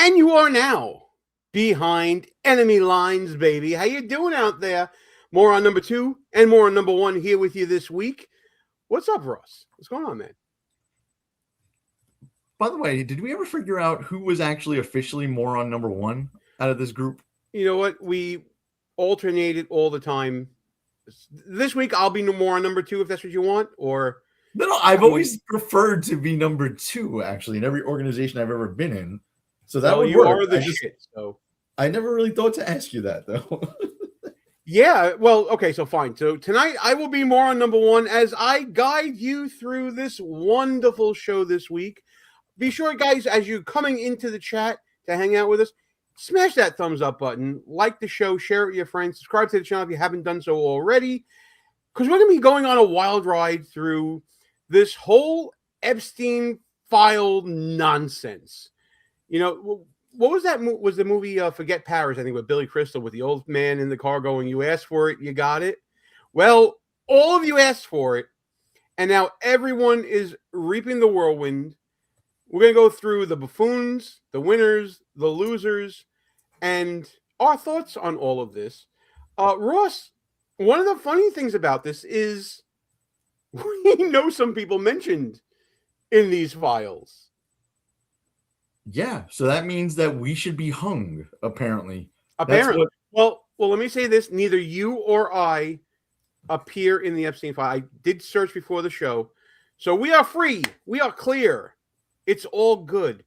And you are now behind enemy lines, baby. How you doing out there? More on number 2 and more on number 1 here with you this week. What's up, Ross? What's going on, man? By the way, did we ever figure out who was actually officially moron number 1 out of this group? You know what? We alternated all the time. This week, I'll be moron number 2 if that's what you want, or... No, I've always preferred to be number 2, actually, in every organization I've ever been in. So that would you work. are the shit, so... I never really thought to ask you that, though. Yeah, well, okay, so fine. So tonight I will be more on number 1 as I guide you through this wonderful show this week. Be sure, guys, as you're coming into the chat to hang out with us, smash that thumbs up button, like the show, share it with your friends, subscribe to the channel if you haven't done so already, because we're going to be going on a wild ride through this whole Epstein file nonsense. You know, what was that? Was the movie Forget Paris, I think, with Billy Crystal, with the old man in the car going, "You asked for it, you got it." Well, all of you asked for it, and now everyone is reaping the whirlwind. We're going to go through the buffoons, the winners, the losers, and our thoughts on all of this. Ross, one of the funny things about this is we know some people mentioned in these files. Yeah, so that means that we should be hung, apparently. Apparently. Well, let me say this. Neither you or I appear in the Epstein file. I did search before the show. So we are free. We are clear. It's all good.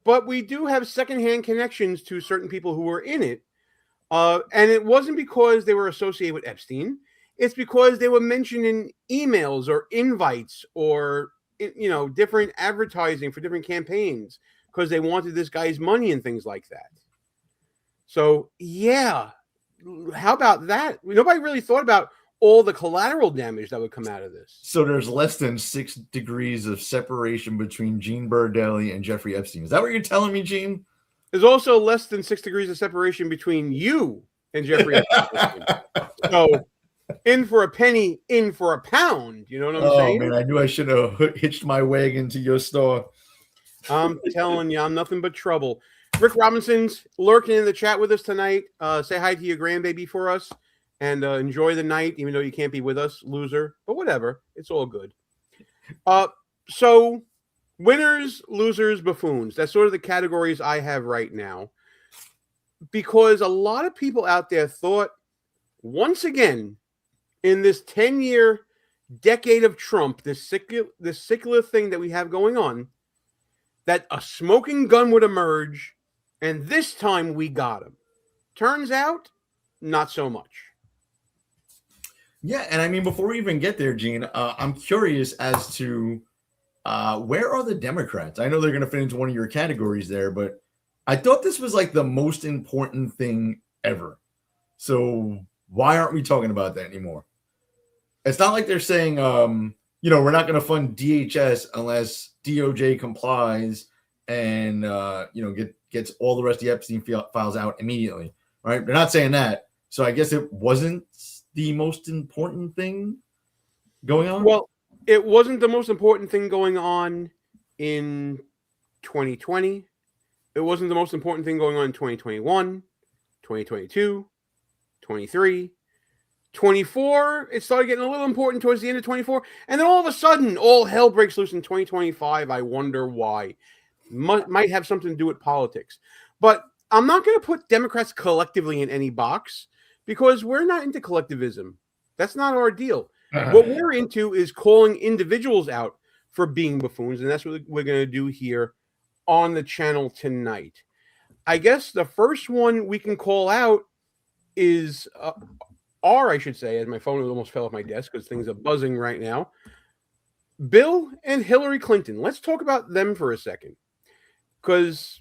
But we do have secondhand connections to certain people who were in it. And it wasn't because they were associated with Epstein. It's because they were mentioned in emails or invites or, different advertising for different campaigns, because they wanted this guy's money and things like that. So, yeah, how about that? Nobody really thought about all the collateral damage that would come out of this. So there's less than 6 degrees of separation between Gene Berardelli and Jeffrey Epstein. Is that what you're telling me, Gene? There's also less than 6 degrees of separation between you and Jeffrey Epstein. So, in for a penny, in for a pound. You know what I'm saying? Oh, man, I knew I should have hitched my wagon to your store. I'm telling you, I'm nothing but trouble. Rick Robinson's lurking in the chat with us tonight. Say hi to your grandbaby for us and enjoy the night, even though you can't be with us, loser. But whatever, it's all good. So winners, losers, buffoons. That's sort of the categories I have right now. Because a lot of people out there thought, once again, in this 10-year decade of Trump, this secular thing that we have going on, that a smoking gun would emerge, and this time we got him. Turns out, not so much. Yeah, and I mean, before we even get there, Gene, I'm curious as to where are the Democrats? I know they're going to fit into one of your categories there, but I thought this was like the most important thing ever. So why aren't we talking about that anymore? It's not like they're saying, we're not going to fund DHS unless DOJ complies and, gets all the rest of the Epstein files out immediately, right? They're not saying that. So I guess it wasn't the most important thing going on? Well, it wasn't the most important thing going on in 2020. It wasn't the most important thing going on in 2021, 2022, 23. 24, it started getting a little important towards the end of 24. And then all of a sudden, all hell breaks loose in 2025. I wonder why. Might have something to do with politics. But I'm not going to put Democrats collectively in any box because we're not into collectivism. That's not our deal. What we're into is calling individuals out for being buffoons. And that's what we're going to do here on the channel tonight. I guess the first one we can call out is... I should say, as my phone almost fell off my desk because things are buzzing right now. Bill and Hillary Clinton. Let's talk about them for a second. Because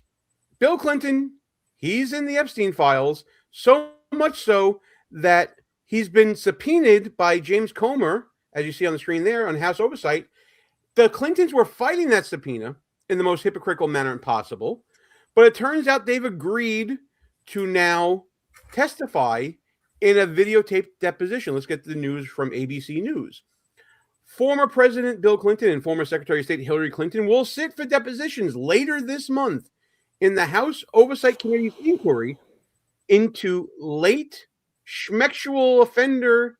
Bill Clinton, he's in the Epstein files, so much so that he's been subpoenaed by James Comer, as you see on the screen there, on House Oversight. The Clintons were fighting that subpoena in the most hypocritical manner possible. But it turns out they've agreed to now testify in a videotaped deposition. Let's get the news from ABC News. Former President Bill Clinton and former Secretary of State Hillary Clinton will sit for depositions later this month in the House Oversight Committee's inquiry into late schmexual offender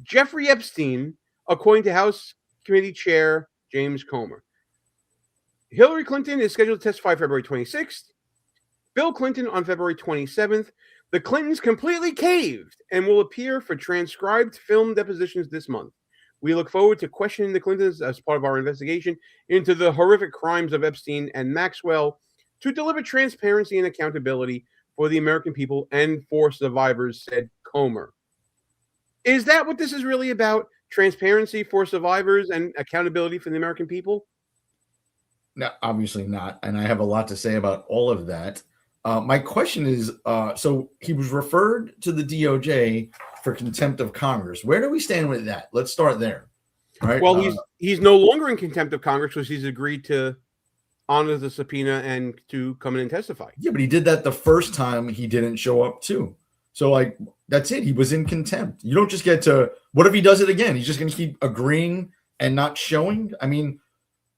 Jeffrey Epstein, according to House Committee Chair James Comer. Hillary Clinton is scheduled to testify February 26th. Bill Clinton on February 27th. The Clintons completely caved and will appear for transcribed film depositions this month. We look forward to questioning the Clintons as part of our investigation into the horrific crimes of Epstein and Maxwell to deliver transparency and accountability for the American people and for survivors, said Comer. Is that what this is really about? Transparency for survivors and accountability for the American people? No, obviously not. And I have a lot to say about all of that. My question is, so he was referred to the DOJ for contempt of Congress. Where do we stand with that? Let's start there. All right. Well, he's no longer in contempt of Congress because he's agreed to honor the subpoena and to come in and testify. Yeah, but he did that the first time he didn't show up too. So, like, that's it. He was in contempt. You don't just get to, what if he does it again? He's just going to keep agreeing and not showing? I mean,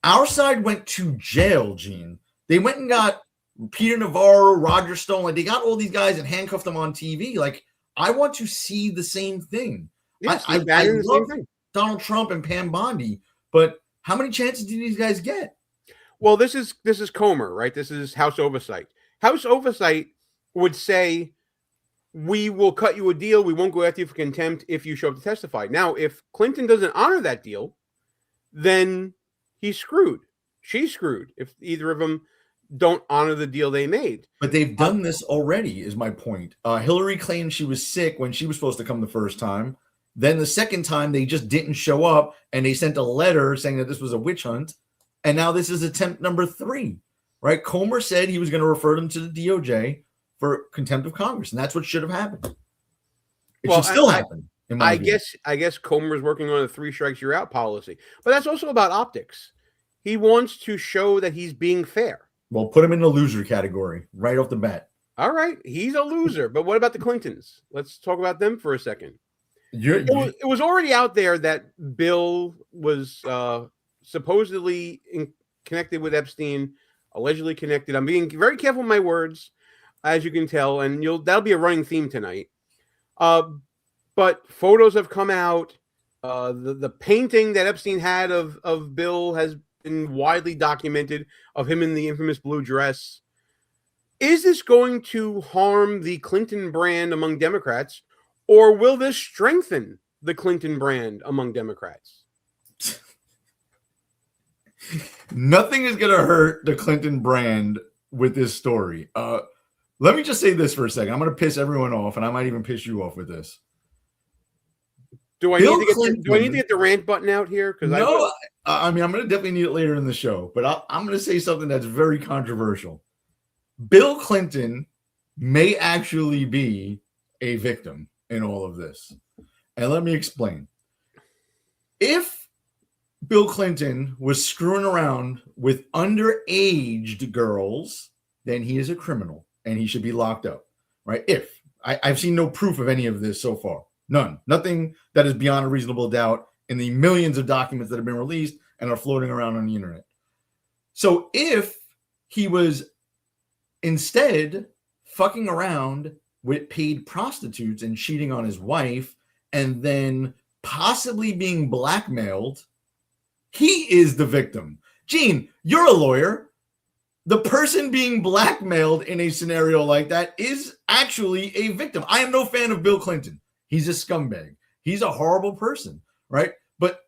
our side went to jail, Gene. They went and got Peter Navarro, Roger Stone. Like, they got all these guys and handcuffed them on TV. Like, I want to see the same thing. Yes, I the love same thing. Donald Trump and Pam Bondi, but how many chances do these guys get? Well, this is Comer, right? This is House Oversight. House Oversight would say, we will cut you a deal. We won't go after you for contempt if you show up to testify. Now, if Clinton doesn't honor that deal, then he's screwed. She's screwed if either of them don't honor the deal they made. But they've done this already, is my point. Hillary claimed she was sick when she was supposed to come the first time. Then the second time, they just didn't show up, and they sent a letter saying that this was a witch hunt. And now this is attempt number 3, right? Comer said he was going to refer them to the DOJ for contempt of Congress, and that's what should have happened. It should still happen. I guess Comer is working on a 3 strikes you're out policy, but that's also about optics. He wants to show that he's being fair. Well, put him in the loser category right off the bat. All right, he's a loser, but what about the Clintons? Let's talk about them for a second. It was already out there that Bill was supposedly connected with Epstein, allegedly connected. I'm being very careful with my words, as you can tell, and that'll be a running theme tonight. But photos have come out. The painting that Epstein had of Bill has been widely documented, of him in the infamous blue dress. Is this going to harm the Clinton brand among Democrats, or will this strengthen the Clinton brand among Democrats? Nothing is going to hurt the Clinton brand with this story. Let me just say this for a second. I'm going to piss everyone off, and I might even piss you off with this. Do I need to get the rant button out here? Because I mean, I'm going to definitely need it later in the show, but I'm going to say something that's very controversial. Bill Clinton may actually be a victim in all of this. And let me explain. If Bill Clinton was screwing around with underage girls, then he is a criminal and he should be locked up, right? If I've seen no proof of any of this so far. Nothing that is beyond a reasonable doubt in the millions of documents that have been released and are floating around on the internet. So if he was instead fucking around with paid prostitutes and cheating on his wife and then possibly being blackmailed, he is the victim. Gene, you're a lawyer. The person being blackmailed in a scenario like that is actually a victim. I am no fan of Bill Clinton. He's a scumbag. He's a horrible person, right? But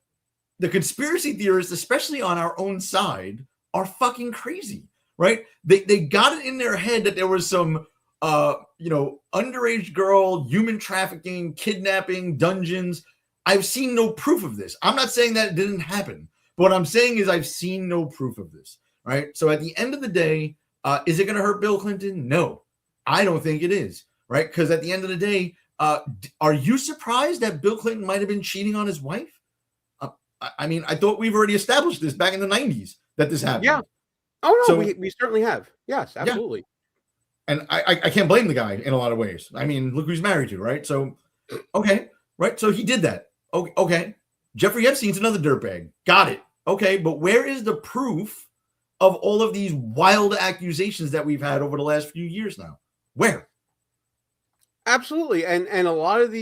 the conspiracy theorists, especially on our own side, are fucking crazy, right? They got it in their head that there was some, underage girl, human trafficking, kidnapping, dungeons. I've seen no proof of this. I'm not saying that it didn't happen. But what I'm saying is I've seen no proof of this, right? So at the end of the day, is it going to hurt Bill Clinton? No, I don't think it is, right? Because at the end of the day, are you surprised that Bill Clinton might have been cheating on his wife? I mean, I thought we've already established this back in the 90s that this happened. Yeah. Oh, no, we certainly have. Yes, absolutely. Yeah. And I can't blame the guy in a lot of ways. I mean, look who he's married to, right? So, okay, right? So he did that. Okay. Jeffrey Epstein's another dirtbag. Got it. Okay, but where is the proof of all of these wild accusations that we've had over the last few years now? Where? Absolutely. And a lot of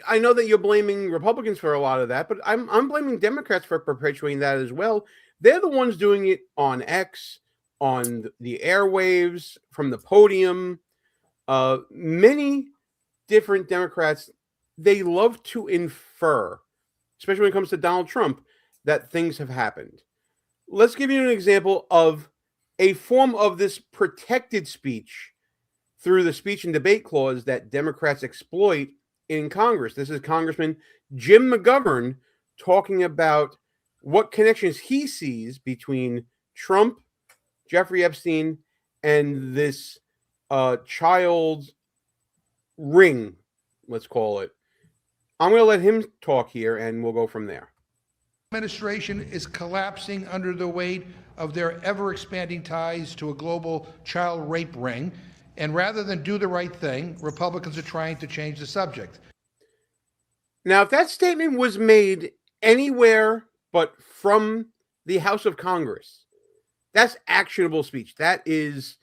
I know that you're blaming Republicans for a lot of that, but I'm blaming Democrats for perpetuating that as well. They're the ones doing it on X, on the airwaves, from the podium. Many different Democrats, they love to infer, especially when it comes to Donald Trump, that things have happened. Let's give you an example of a form of this protected speech through the speech and debate clause that Democrats exploit in Congress. This is Congressman Jim McGovern talking about what connections he sees between Trump, Jeffrey Epstein, and this child ring, let's call it. I'm going to let him talk here, and we'll go from there. Administration is collapsing under the weight of their ever-expanding ties to a global child rape ring. And rather than do the right thing, Republicans are trying to change the subject. Now, if that statement was made anywhere but from the House of Congress, that's actionable speech. That is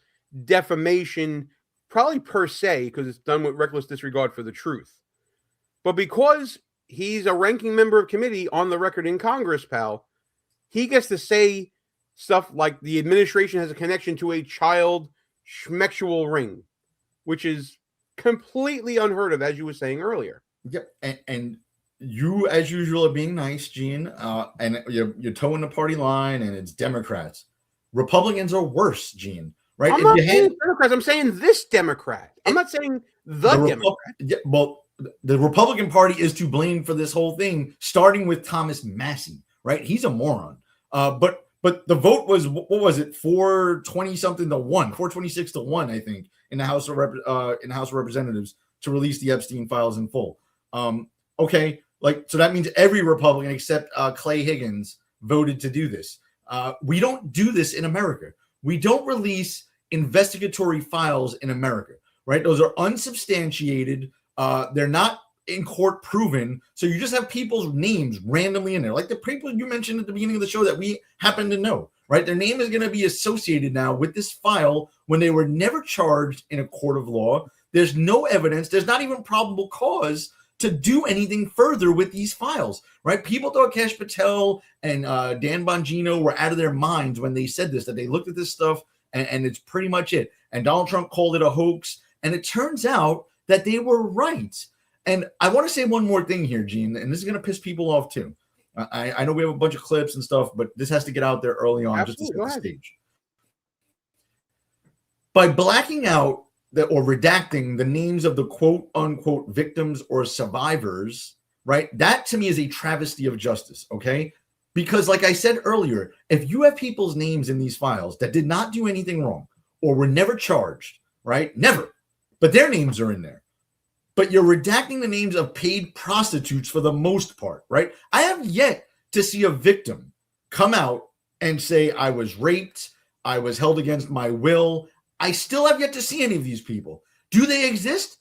defamation, probably per se, because it's done with reckless disregard for the truth. But because he's a ranking member of committee on the record in Congress, pal, he gets to say stuff like the administration has a connection to a child schmexual ring, which is completely unheard of, as you were saying earlier. Yep, and you, as usual, are being nice, Gene, and you're towing the party line, and it's Democrats. Republicans are worse, Gene. Right? I'm not saying Democrats. I'm saying this Democrat. I'm not saying the Democrat. Yeah, well, the Republican Party is to blame for this whole thing, starting with Thomas Massie. Right? He's a moron. But the vote was, what was it, 420 something to 1, 426 to 1, I think, in the House of Representatives to release the Epstein files in full. Okay, so that means every Republican except Clay Higgins voted to do this. We don't do this in America. We don't release investigatory files in America, right? Those are unsubstantiated. They're not in court proven, so you just have people's names randomly in there, like the people you mentioned at the beginning of the show that we happen to know, right? Their name is going to be associated now with this file when they were never charged in a court of law. There's no evidence. There's not even probable cause to do anything further with these files, right? People thought Kash Patel and Dan Bongino were out of their minds when they said this, that they looked at this stuff and it's pretty much it. And Donald Trump called it a hoax. And it turns out that they were right. And I want to say one more thing here, Gene, and this is going to piss people off too. I know we have a bunch of clips and stuff, but this has to get out there early on. Absolutely. Just to set the stage. By blacking out or redacting the names of the quote unquote victims or survivors, right? That to me is a travesty of justice, okay? Because like I said earlier, if you have people's names in these files that did not do anything wrong or were never charged, right? Never, but their names are in there. But you're redacting the names of paid prostitutes for the most part, right? I have yet to see a victim come out and say, I was raped, I was held against my will. I still have yet to see any of these people. Do they exist?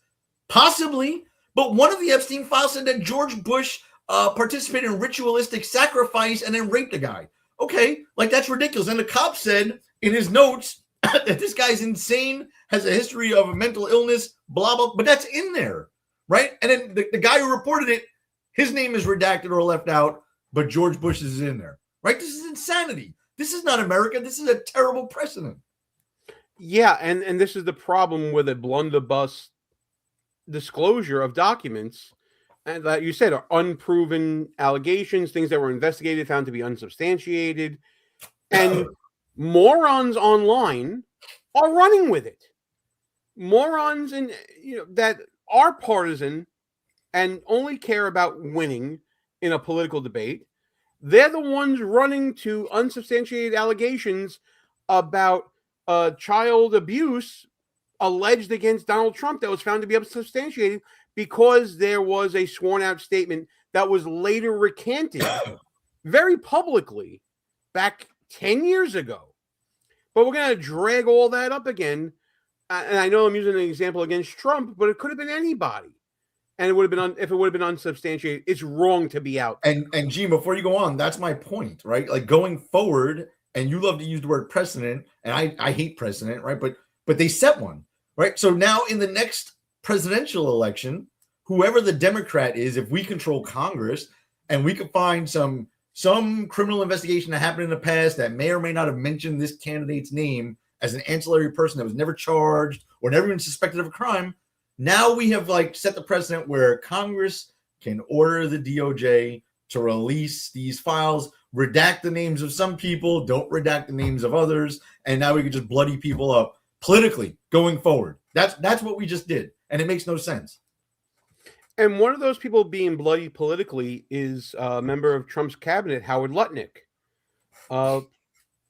Possibly. But one of the Epstein files said that George Bush participated in ritualistic sacrifice and then raped a guy. Okay, that's ridiculous. And the cop said in his notes that this guy's insane, has a history of a mental illness, blah, blah, but that's in there, right? And then the guy who reported it, his name is redacted or left out, but George Bush is in there, right? This is insanity. This is not America. This is a terrible precedent. Yeah, and this is the problem with a blunderbuss disclosure of documents, and like you said, are unproven allegations, things that were investigated, found to be unsubstantiated, and morons online are running with it. Morons that are partisan and only care about winning in a political debate. They're the ones running to unsubstantiated allegations about child abuse alleged against Donald Trump that was found to be unsubstantiated because there was a sworn out statement that was later recanted very publicly back 10 years ago. But we're going to drag all that up again. And I know I'm using an example against Trump, but it could have been anybody. And it would have been, if it would have been unsubstantiated, it's wrong to be out there. And Gene, before you go on, that's my point, right? Going forward, and you love to use the word precedent, and I hate precedent, right? But they set one, right? So now in the next presidential election, whoever the Democrat is, if we control Congress and we can find some criminal investigation that happened in the past that may or may not have mentioned this candidate's name as an ancillary person that was never charged or never even suspected of a crime, now we have like set the precedent where Congress can order the DOJ to release these files, redact the names of some people, don't redact the names of others, and now we can just bloody people up politically going forward. That's what we just did, and it makes no sense. And one of those people being bloody politically is a member of Trump's cabinet, Howard Lutnick.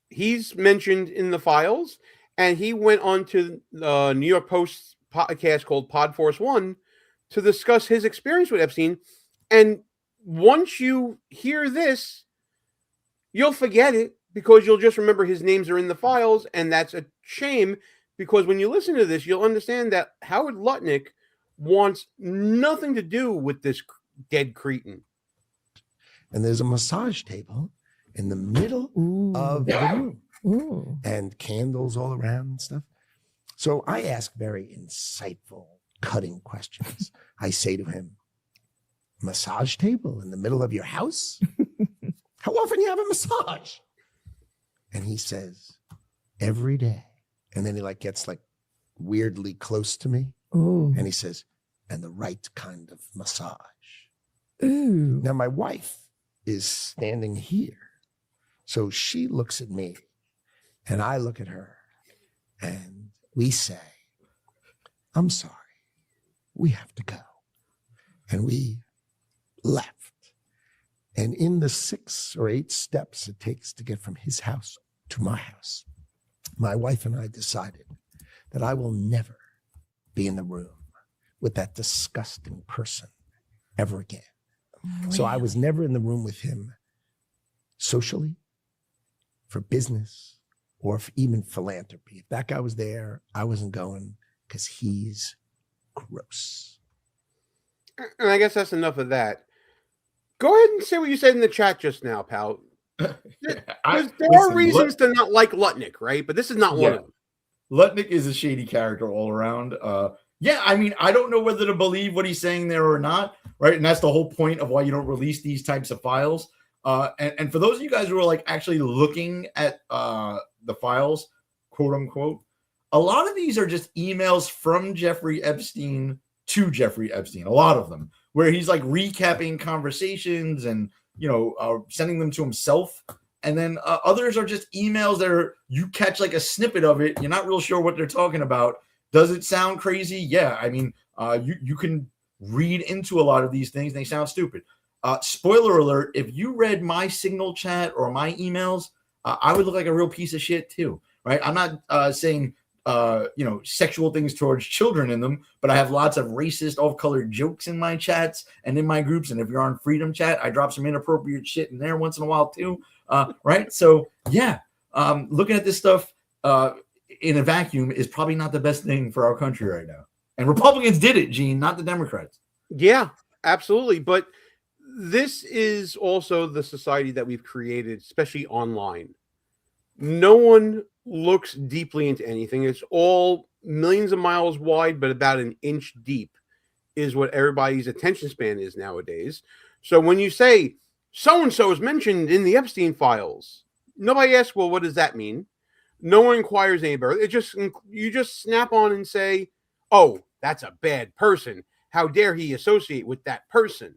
He's mentioned in the files, and he went on to the New York Post podcast called Pod Force One to discuss his experience with Epstein. And once you hear this, you'll forget it because you'll just remember his names are in the files, and that's a shame because when you listen to this, you'll understand that Howard Lutnick wants nothing to do with this dead cretin. And there's a massage table in the middle of the room. Ooh. And candles all around and stuff. So I ask very insightful, cutting questions. I say to him, massage table in the middle of your house? How often you have a massage? And he says, every day. And then he like gets like weirdly close to me. Ooh. And he says, and the right kind of massage. Ooh. Now my wife is standing here. So she looks at me and I look at her and we say, I'm sorry, we have to go. And we left. And in the 6 or 8 steps it takes to get from his house to my house, my wife and I decided that I will never be in the room with that disgusting person ever again. So I was never in the room with him socially, for business, or for even philanthropy. If that guy was there, I wasn't going because he's gross. And I guess that's enough of that. Go ahead and say what you said in the chat just now, pal. There are reasons to not like Lutnick, right? But this is not one of them. Lutnick is a shady character all around. Yeah, I mean, I don't know whether to believe what he's saying there or not, right? And that's the whole point of why you don't release these types of files. And for those of you guys who are like actually looking at the files, quote unquote, a lot of these are just emails from Jeffrey Epstein to Jeffrey Epstein, a lot of them, where he's like recapping conversations and, you know, sending them to himself. And then others are just emails that are, you catch like a snippet of it. You're not real sure what they're talking about. Does it sound crazy? Yeah. I mean, you can read into a lot of these things and they sound stupid. Spoiler alert, if you read my Signal chat or my emails, I would look like a real piece of shit too, right? I'm not saying, you know, sexual things towards children in them, but I have lots of racist, off-colored jokes in my chats and in my groups. And if you're on Freedom Chat, I drop some inappropriate shit in there once in a while too, right? So yeah, looking at this stuff in a vacuum is probably not the best thing for our country right now. And Republicans did it, Gene, not the Democrats. Yeah, absolutely. But this is also the society that we've created, especially online. No one looks deeply into anything. It's all millions of miles wide, but about an inch deep is what everybody's attention span is nowadays. So when you say so-and-so is mentioned in the Epstein files, nobody asks, well, what does that mean? No one inquires any further. You just snap on and say, oh, that's a bad person. How dare he associate with that person?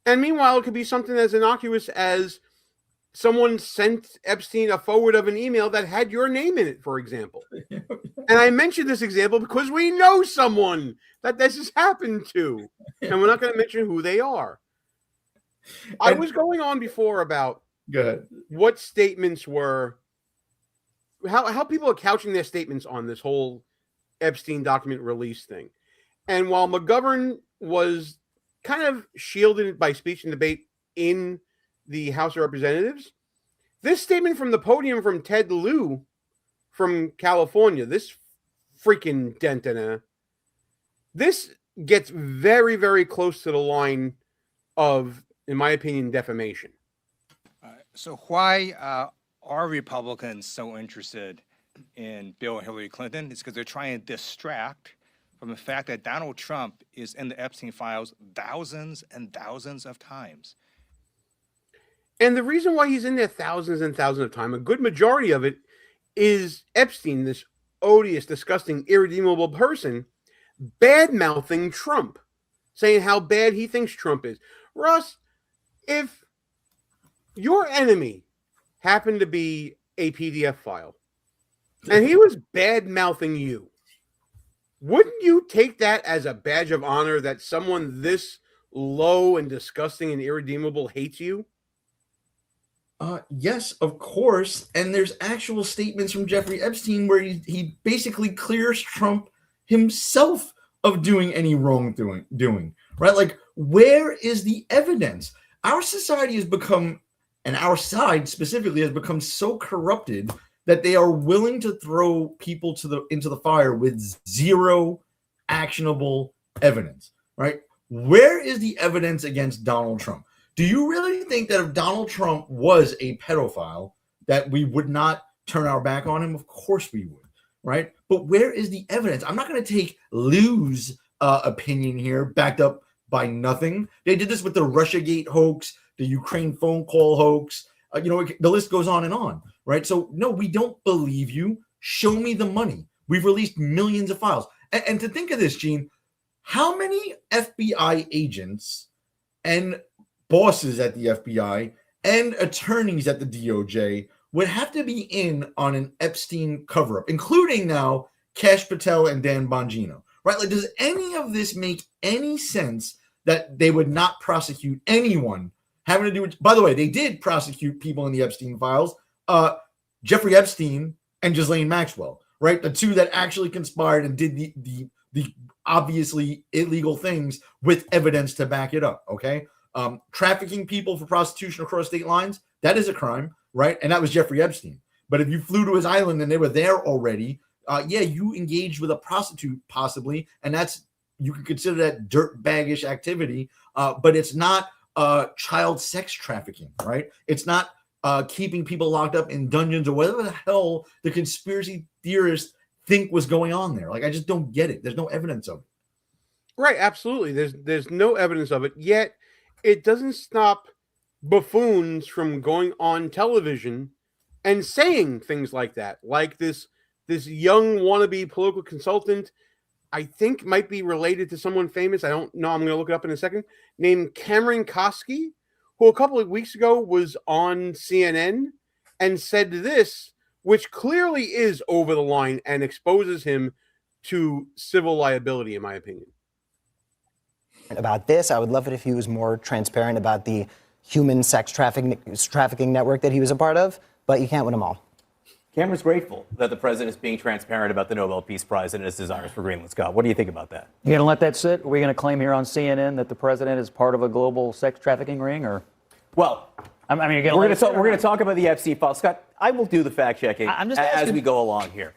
And meanwhile, it could be something as innocuous as someone sent Epstein a forward of an email that had your name in it, for example. And I mentioned this example because we know someone that this has happened to. And we're not going to mention who they are. I was going on before about what statements were, how people are couching their statements on this whole Epstein document release thing. And while McGovern was kind of shielded by speech and debate in the House of Representatives, this statement from the podium from Ted Lieu from California, this freaking dentana, this gets very, very close to the line of, in my opinion, defamation. So why are Republicans so interested in Bill and Hillary Clinton? It's because they're trying to distract from the fact that Donald Trump is in the Epstein files thousands and thousands of times. And the reason why he's in there thousands and thousands of times, a good majority of it is Epstein, this odious, disgusting, irredeemable person, bad-mouthing Trump, saying how bad he thinks Trump is. Russ, if your enemy happened to be a PDF file and he was bad-mouthing you, wouldn't you take that as a badge of honor that someone this low and disgusting and irredeemable hates you? Yes, of course. And there's actual statements from Jeffrey Epstein where he basically clears Trump himself of doing any wrongdoing, right? Like, where is the evidence? Our society has become, and our side specifically has become so corrupted that they are willing to throw people into the fire with zero actionable evidence, right? Where is the evidence against Donald Trump? Do you really think that if Donald Trump was a pedophile, that we would not turn our back on him? Of course we would, right? But where is the evidence? I'm not going to take Lou's opinion here, backed up by nothing. They did this with the Russiagate hoax, the Ukraine phone call hoax. The list goes on, right? So, no, we don't believe you. Show me the money. We've released millions of files. And to think of this, Gene, how many FBI agents and bosses at the FBI and attorneys at the DOJ would have to be in on an Epstein cover-up, including now Kash Patel and Dan Bongino, right? Like, does any of this make any sense that they would not prosecute anyone having to do with, by the way, they did prosecute people in the Epstein files, Jeffrey Epstein and Ghislaine Maxwell, right? The two that actually conspired and did the obviously illegal things with evidence to back it up, okay? Trafficking people for prostitution across state lines, that is a crime, right? And that was Jeffrey Epstein. But if you flew to his island and they were there already, you engaged with a prostitute possibly, and you could consider that dirtbaggish activity, but it's not child sex trafficking, right? It's not keeping people locked up in dungeons or whatever the hell the conspiracy theorists think was going on there. Like, I just don't get it. There's no evidence of it. Right, absolutely. There's no evidence of it, yet it doesn't stop buffoons from going on television and saying things like that. Like this young wannabe political consultant, I think might be related to someone famous. I don't know. I'm going to look it up in a second. Named Cameron Koski, who a couple of weeks ago was on CNN and said this, which clearly is over the line and exposes him to civil liability, in my opinion. About this, I would love it if he was more transparent about the human sex trafficking network that he was a part of, but you can't win them all. Cameron's grateful that the president is being transparent about the Nobel Peace Prize and his desires for Greenland. Scott, what do you think about that? You going to let that sit? Are we going to claim here on CNN that the president is part of a global sex trafficking ring, or? Well, I mean, we're going to talk about the Epstein file. Scott, I will do the fact checking as we go along here.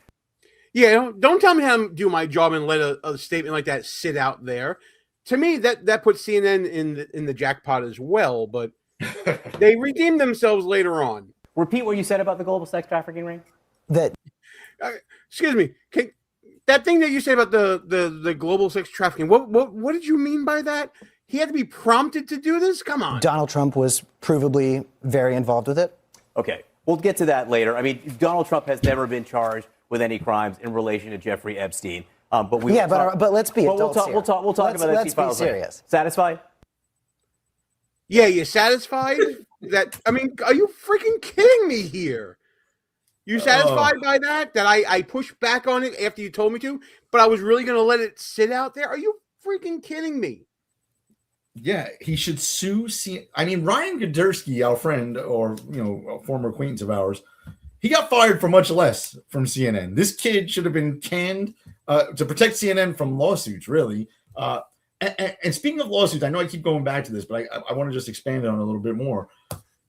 Yeah, don't tell me how to do my job and let a statement like that sit out there. To me, that puts CNN in the jackpot as well, but they redeemed themselves later on. Repeat what you said about the global sex trafficking ring. Excuse me, that thing that you say about the global sex trafficking. What did you mean by that? He had to be prompted to do this? Come on. Donald Trump was provably very involved with it. Okay, we'll get to that later. I mean, Donald Trump has never been charged with any crimes in relation to Jeffrey Epstein. But let's be adults here. We'll talk about Epstein files later. Serious. Satisfied? Yeah, you satisfied? I mean, are you freaking kidding me here? You satisfied by that? That I pushed back on it after you told me to, but I was really going to let it sit out there? Are you freaking kidding me? Yeah, he should sue. Ryan Gudersky, our friend, or a former acquaintance of ours, he got fired for much less from CNN. This kid should have been canned to protect CNN from lawsuits, really. And speaking of lawsuits, I know I keep going back to this, but I want to just expand on it a little bit more.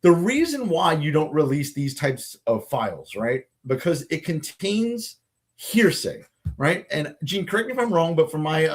The reason why you don't release these types of files, right? Because it contains hearsay, right? And Gene, correct me if I'm wrong, but from my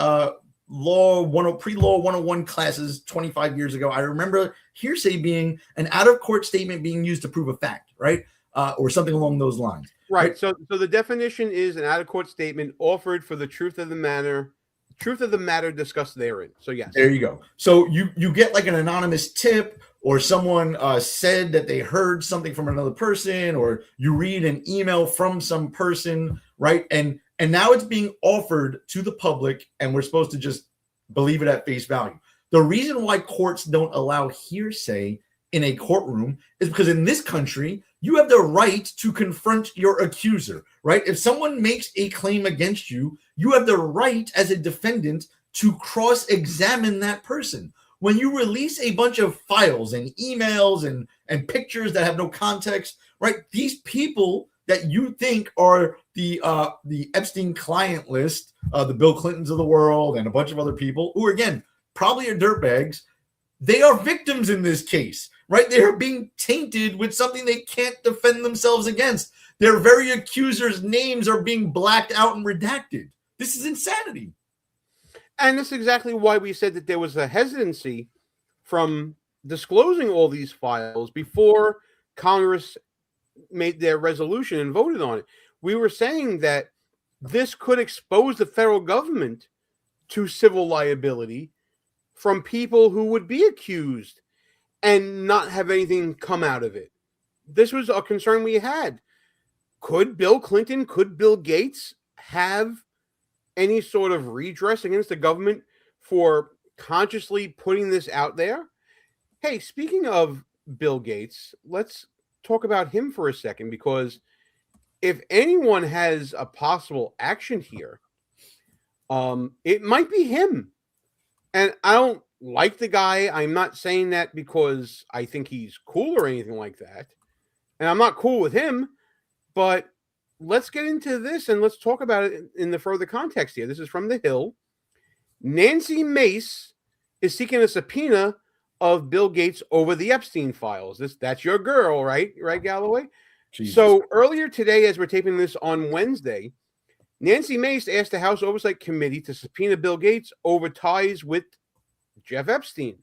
pre-law 101 classes 25 years ago, I remember hearsay being an out-of-court statement being used to prove a fact, right? or something along those lines. Right. So the definition is an out-of-court statement offered for the truth of the matter discussed therein. So yes. There you go. So you get like an anonymous tip, or someone said that they heard something from another person, or you read an email from some person, right? And now it's being offered to the public, and we're supposed to just believe it at face value. The reason why courts don't allow hearsay in a courtroom is because in this country, you have the right to confront your accuser, right? If someone makes a claim against you, you have the right as a defendant to cross-examine that person. When you release a bunch of files and emails and pictures that have no context, right? These people that you think are the Epstein client list, the Bill Clintons of the world, and a bunch of other people who, again, probably are dirtbags, they are victims in this case, right? They are being tainted with something they can't defend themselves against. Their very accusers' names are being blacked out and redacted. This is insanity. And that's exactly why we said that there was a hesitancy from disclosing all these files before Congress made their resolution and voted on it. We were saying that this could expose the federal government to civil liability from people who would be accused and not have anything come out of it. This was a concern we had. Could Bill Clinton, could Bill Gates have any sort of redress against the government for consciously putting this out there? Hey, speaking of Bill Gates, let's talk about him for a second, because if anyone has a possible action here, it might be him. And I don't like the guy. I'm not saying that because I think he's cool or anything like that. And I'm not cool with him, but let's get into this and let's talk about it in the further context here. This is from The Hill. Nancy Mace is seeking a subpoena of Bill Gates over the Epstein files. That's your girl, right? Right, Galloway? Jesus. So earlier today, as we're taping this on Wednesday, Nancy Mace asked the House Oversight Committee to subpoena Bill Gates over ties with Jeff Epstein.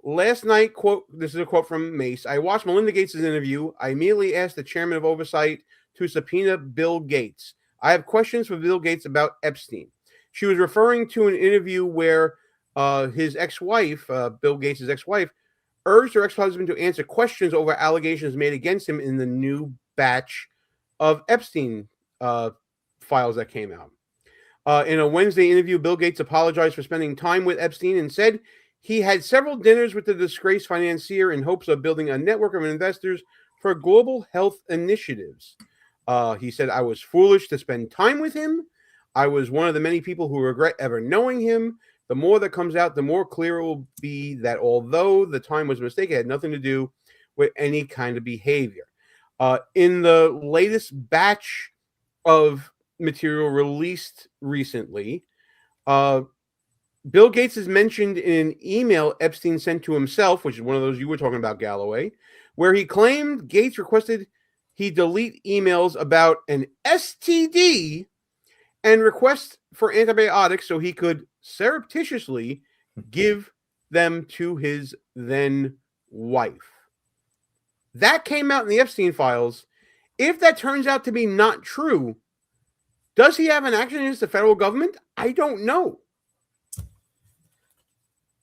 Last night, quote, this is a quote from Mace, I watched Melinda Gates' interview. I immediately asked the chairman of Oversight to subpoena Bill Gates. I have questions for Bill Gates about Epstein. She was referring to an interview where his ex-wife, Bill Gates' ex-wife, urged her ex-husband to answer questions over allegations made against him in the new batch of Epstein files that came out. In a Wednesday interview, Bill Gates apologized for spending time with Epstein and said he had several dinners with the disgraced financier in hopes of building a network of investors for global health initiatives. He said, I was foolish to spend time with him. I was one of the many people who regret ever knowing him. The more that comes out, the more clear it will be that although the time was a mistake, it had nothing to do with any kind of behavior. In the latest batch of material released recently, Bill Gates is mentioned in an email Epstein sent to himself, which is one of those you were talking about, Galloway, where he claimed Gates requested he delete emails about an STD and request for antibiotics so he could surreptitiously give them to his then wife. That came out in the Epstein files. If that turns out to be not true, does he have an action against the federal government? I don't know.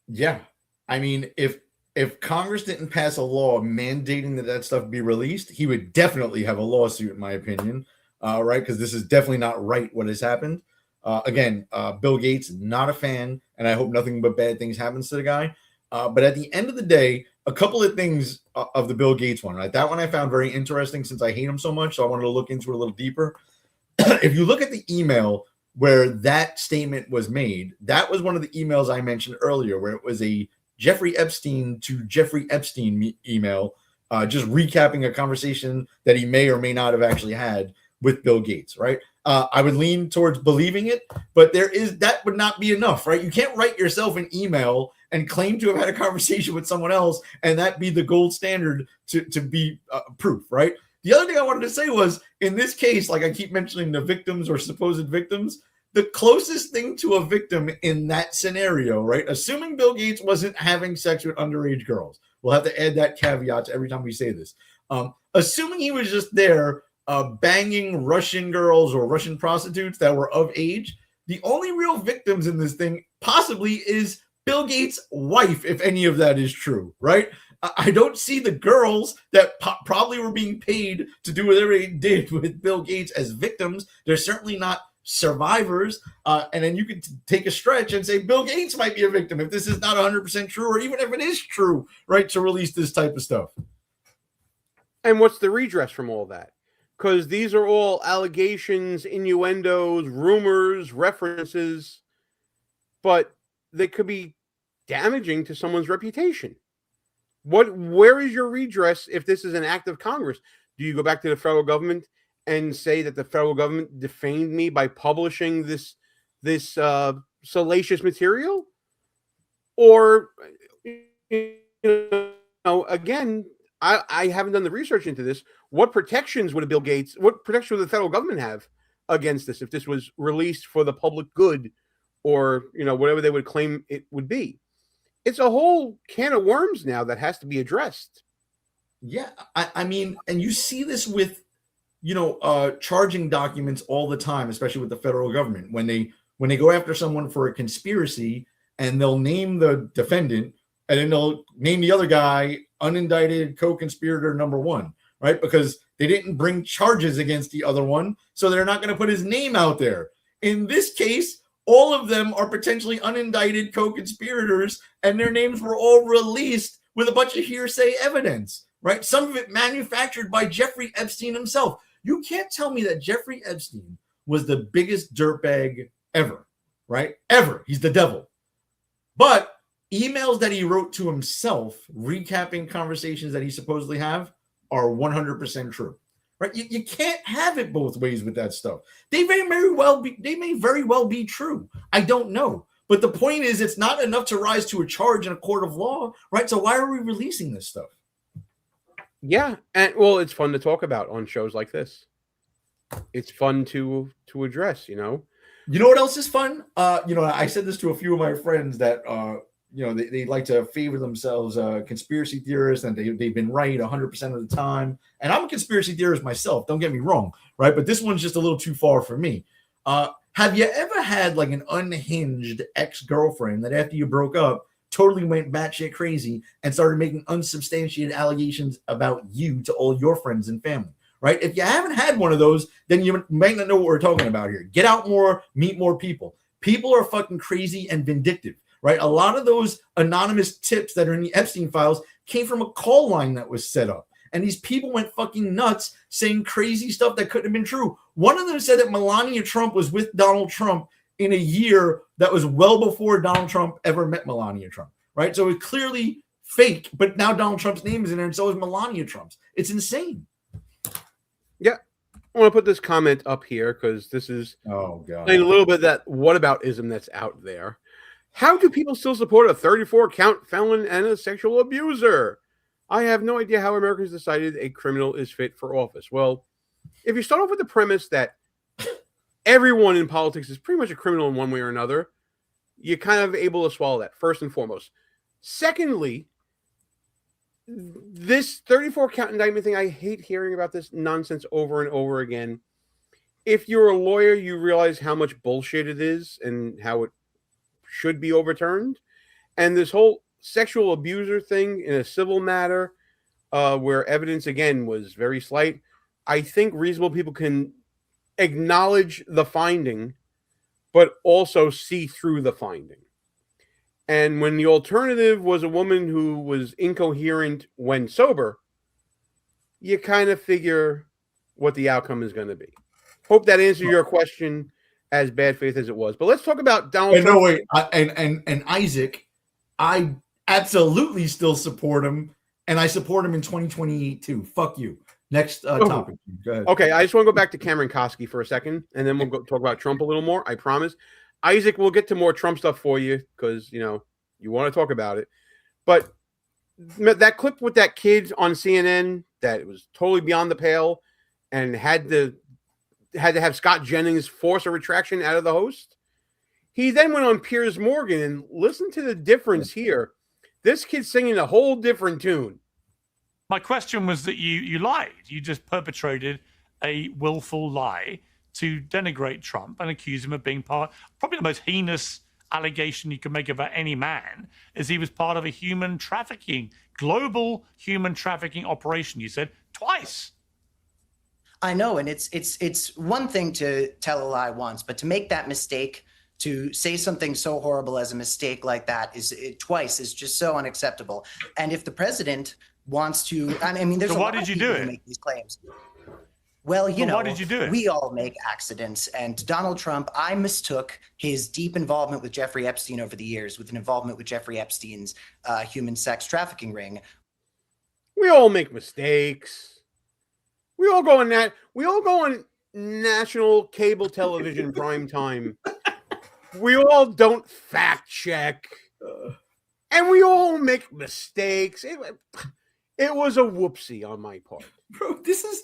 Yeah. I mean, if Congress didn't pass a law mandating that stuff be released, he would definitely have a lawsuit, in my opinion, right? Because this is definitely not right what has happened. Again, Bill Gates, not a fan, and I hope nothing but bad things happens to the guy. But at the end of the day, a couple of things of the Bill Gates one, right? That one I found very interesting since I hate him so much, so I wanted to look into it a little deeper. If you look at the email where that statement was made, that was one of the emails I mentioned earlier, where it was a Jeffrey Epstein to Jeffrey Epstein email, just recapping a conversation that he may or may not have actually had with Bill Gates, right? I would lean towards believing it, but that would not be enough, right? You can't write yourself an email and claim to have had a conversation with someone else and that be the gold standard to be proof, right? The other thing I wanted to say was, in this case, like I keep mentioning the victims or supposed victims, the closest thing to a victim in that scenario, right? Assuming Bill Gates wasn't having sex with underage girls. We'll have to add that caveat to every time we say this. Assuming he was just there banging Russian girls or Russian prostitutes that were of age, the only real victims in this thing possibly is Bill Gates' wife, if any of that is true, right? I don't see the girls that probably were being paid to do whatever they did with Bill Gates as victims. They're certainly not survivors. And then you could take a stretch and say Bill Gates might be a victim if this is not 100% true, or even if it is true, right, to release this type of stuff. And what's the redress from all that? Because these are all allegations, innuendos, rumors, references, but they could be damaging to someone's reputation. Where is your redress if this is an act of Congress? Do you go back to the federal government and say that the federal government defamed me by publishing this salacious material? Or, again, I haven't done the research into this. What protections would what protection would the federal government have against this if this was released for the public good, or whatever they would claim it would be? It's a whole can of worms now that has to be addressed. Yeah, I mean, and you see this with, charging documents all the time, especially with the federal government, when they go after someone for a conspiracy, and they'll name the defendant, and then they'll name the other guy unindicted co-conspirator number one, right? Because they didn't bring charges against the other one, so they're not going to put his name out there. In this case, all of them are potentially unindicted co-conspirators, and their names were all released with a bunch of hearsay evidence, right? Some of it manufactured by Jeffrey Epstein himself. You can't tell me that Jeffrey Epstein was the biggest dirtbag ever, right? Ever. He's the devil. But emails that he wrote to himself, recapping conversations that he supposedly have, are 100% true. Right? You can't have it both ways with that stuff. They may very well be true. I don't know. But the point is, it's not enough to rise to a charge in a court of law, right? So why are we releasing this stuff? Yeah, and well, it's fun to talk about on shows like this. It's fun to address, You know what else is fun? I said this to a few of my friends that they like to favor themselves conspiracy theorists, and they've been right 100% of the time. And I'm a conspiracy theorist myself, don't get me wrong, right? But this one's just a little too far for me. Have you ever had like an unhinged ex-girlfriend that after you broke up totally went batshit crazy and started making unsubstantiated allegations about you to all your friends and family, right? If you haven't had one of those, then you might not know what we're talking about here. Get out more, meet more people. People are fucking crazy and vindictive. Right? A lot of those anonymous tips that are in the Epstein files came from a call line that was set up. And these people went fucking nuts saying crazy stuff that couldn't have been true. One of them said that Melania Trump was with Donald Trump in a year that was well before Donald Trump ever met Melania Trump. Right? So it's clearly fake, but now Donald Trump's name is in there, and so is Melania Trump's. It's insane. Yeah. I want to put this comment up here because this is a little bit that whataboutism that's out there. How do people still support a 34-count felon and a sexual abuser? I have no idea how Americans decided a criminal is fit for office. Well, if you start off with the premise that everyone in politics is pretty much a criminal in one way or another, you're kind of able to swallow that, first and foremost. Secondly, this 34-count indictment thing, I hate hearing about this nonsense over and over again. If you're a lawyer, you realize how much bullshit it is and how it should be overturned. And this whole sexual abuser thing in a civil matter where evidence, again, was very slight, I think reasonable people can acknowledge the finding, but also see through the finding. And when the alternative was a woman who was incoherent when sober, you kind of figure what the outcome is going to be. Hope that answers your question as bad faith as it was. But let's talk about Donald Trump. No, wait. And Isaac, I absolutely still support him, and I support him in 2028 too. Fuck you. Next topic. Go ahead. Okay, I just want to go back to Cameron Koski for a second, and then we'll talk about Trump a little more. I promise. Isaac, we'll get to more Trump stuff for you because, you want to talk about it. But that clip with that kid on CNN that was totally beyond the pale and had to have Scott Jennings force a retraction out of the host. He then went on Piers Morgan, and listen to the difference here. This kid's singing a whole different tune. My question was that you lied. You just perpetrated a willful lie to denigrate Trump and accuse him of being probably the most heinous allegation you can make about any man is he was part of a global human trafficking operation, you said twice. I know, and it's one thing to tell a lie once, but to make that mistake, to say something so horrible as a mistake like that twice is just so unacceptable. And if the president wants to, I mean, there's so a why lot did of you people do who it? make these claims. Well, you know, why did you do it? We all make accidents. And Donald Trump, I mistook his deep involvement with Jeffrey Epstein over the years with an involvement with Jeffrey Epstein's human sex trafficking ring. We all make mistakes. We all go on national cable television prime time. We all don't fact check. And we all make mistakes. It was a whoopsie on my part. Bro, this is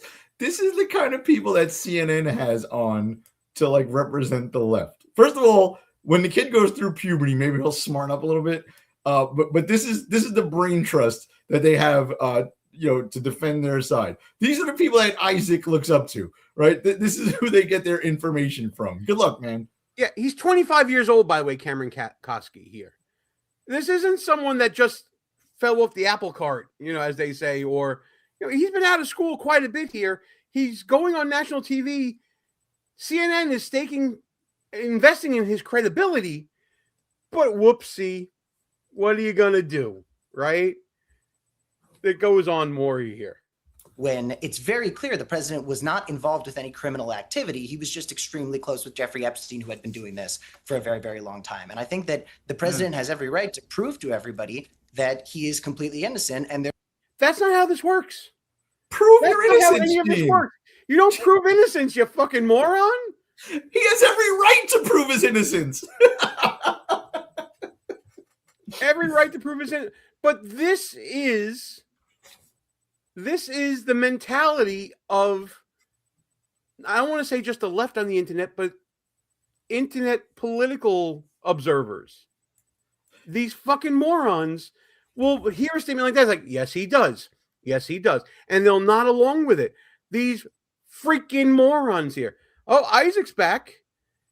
the kind of people that CNN has on to like represent the left. First of all, when the kid goes through puberty, maybe he'll smart up a little bit. But this is the brain trust that they have to defend their side. These are the people that Isaac looks up to, right? This is who they get their information from. Good luck, man. Yeah, he's 25 years old, by the way, Cameron Koski here. This isn't someone that just fell off the apple cart, as they say, or he's been out of school quite a bit here. He's going on national TV. CNN is investing in his credibility, but whoopsie, what are you going to do, right? It goes on more here. When it's very clear the president was not involved with any criminal activity. He was just extremely close with Jeffrey Epstein, who had been doing this for a very, very long time. And I think that the president has every right to prove to everybody that he is completely innocent. And that's not how this works. Prove that's your not innocence. How any of this works. You don't prove innocence, you fucking moron. He has every right to prove his innocence. Every right to prove his innocence. But this is the mentality of, I don't want to say just the left on the internet, but internet political observers. These fucking morons will hear a statement like that. It's like, yes, he does. Yes, he does. And they'll nod along with it. These freaking morons here. Oh, Isaac's back.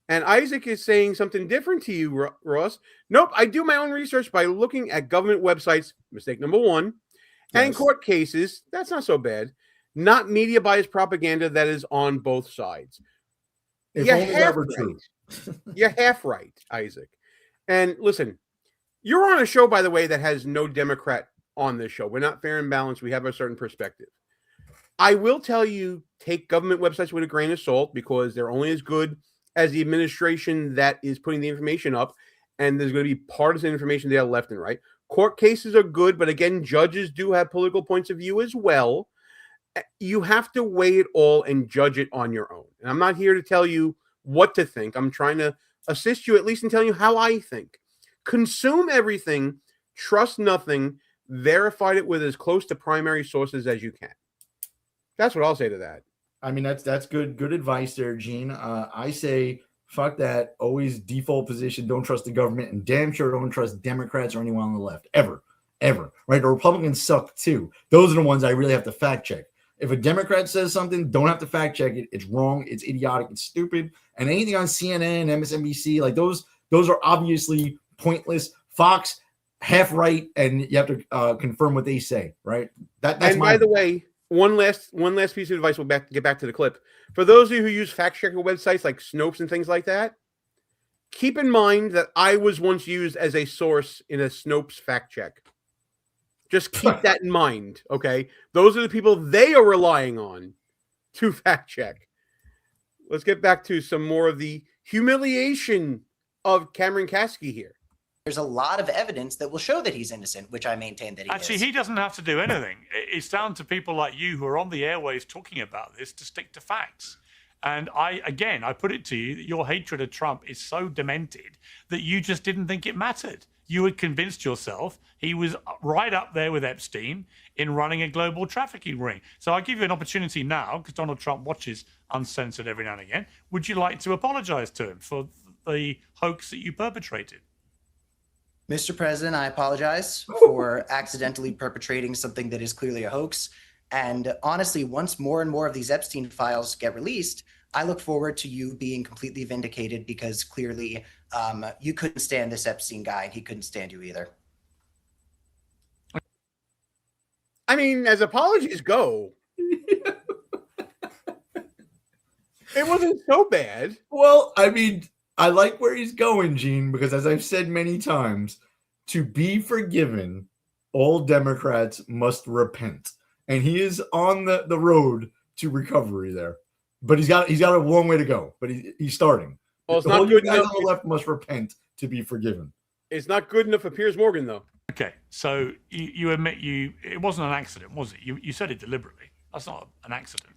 And Isaac is saying something different to you, Ross. Nope, I do my own research by looking at government websites. Mistake number one. Yes. And court cases. That's not so bad. Not media biased propaganda that is on both sides. You're half right. You're half right, Isaac. And listen, you're on a show, by the way, that has no Democrat on this show. We're not fair and balanced. We have a certain perspective. I will tell you, take government websites with a grain of salt because they're only as good as the administration that is putting the information up. And there's going to be partisan information there left and right. Court cases are good, but again, judges do have political points of view as well. You have to weigh it all and judge it on your own. And I'm not here to tell you what to think. I'm trying to assist you at least in telling you how I think. Consume everything, trust nothing, verify it with as close to primary sources as you can. That's what I'll say to that. I mean, that's good advice there, Gene. I say, fuck that. Always default position. Don't trust the government, and damn sure don't trust Democrats or anyone on the left ever. Right? The Republicans suck too. Those are the ones I really have to fact check. If a Democrat says something, don't have to fact check it. It's wrong. It's idiotic. It's stupid. And anything on CNN, MSNBC, like those are obviously pointless. Fox, half right, and you have to confirm what they say. Right? That's and by the way. One last piece of advice. We'll get back to the clip. For those of you who use fact-checking websites like Snopes and things like that, keep in mind that I was once used as a source in a Snopes fact check. Just keep that in mind, okay? Those are the people they are relying on to fact check. Let's get back to some more of the humiliation of Cameron Koski here. There's a lot of evidence that will show that he's innocent, which I maintain that he Actually, is. he doesn't have to do anything. It's down to people like you who are on the airwaves talking about this to stick to facts. And I put it to you that your hatred of Trump is so demented that you just didn't think it mattered. You had convinced yourself he was right up there with Epstein in running a global trafficking ring. So I give you an opportunity now, because Donald Trump watches Uncensored every now and again. Would you like to apologize to him for the hoax that you perpetrated? Mr. President, I apologize for accidentally perpetrating something that is clearly a hoax. And honestly, once more and more of these Epstein files get released, I look forward to you being completely vindicated, because clearly you couldn't stand this Epstein guy and he couldn't stand you either. I mean, as apologies go, it wasn't so bad. Well, I mean, I like where he's going, Gene, because as I've said many times, to be forgiven, all Democrats must repent. And he is on the road to recovery there. But he's got a long way to go. But he's starting. Well, it's The not whole good guys enough. on the left must repent to be forgiven. It's not good enough for Piers Morgan, though. Okay, so you admit it wasn't an accident, was it? You said it deliberately. That's not an accident.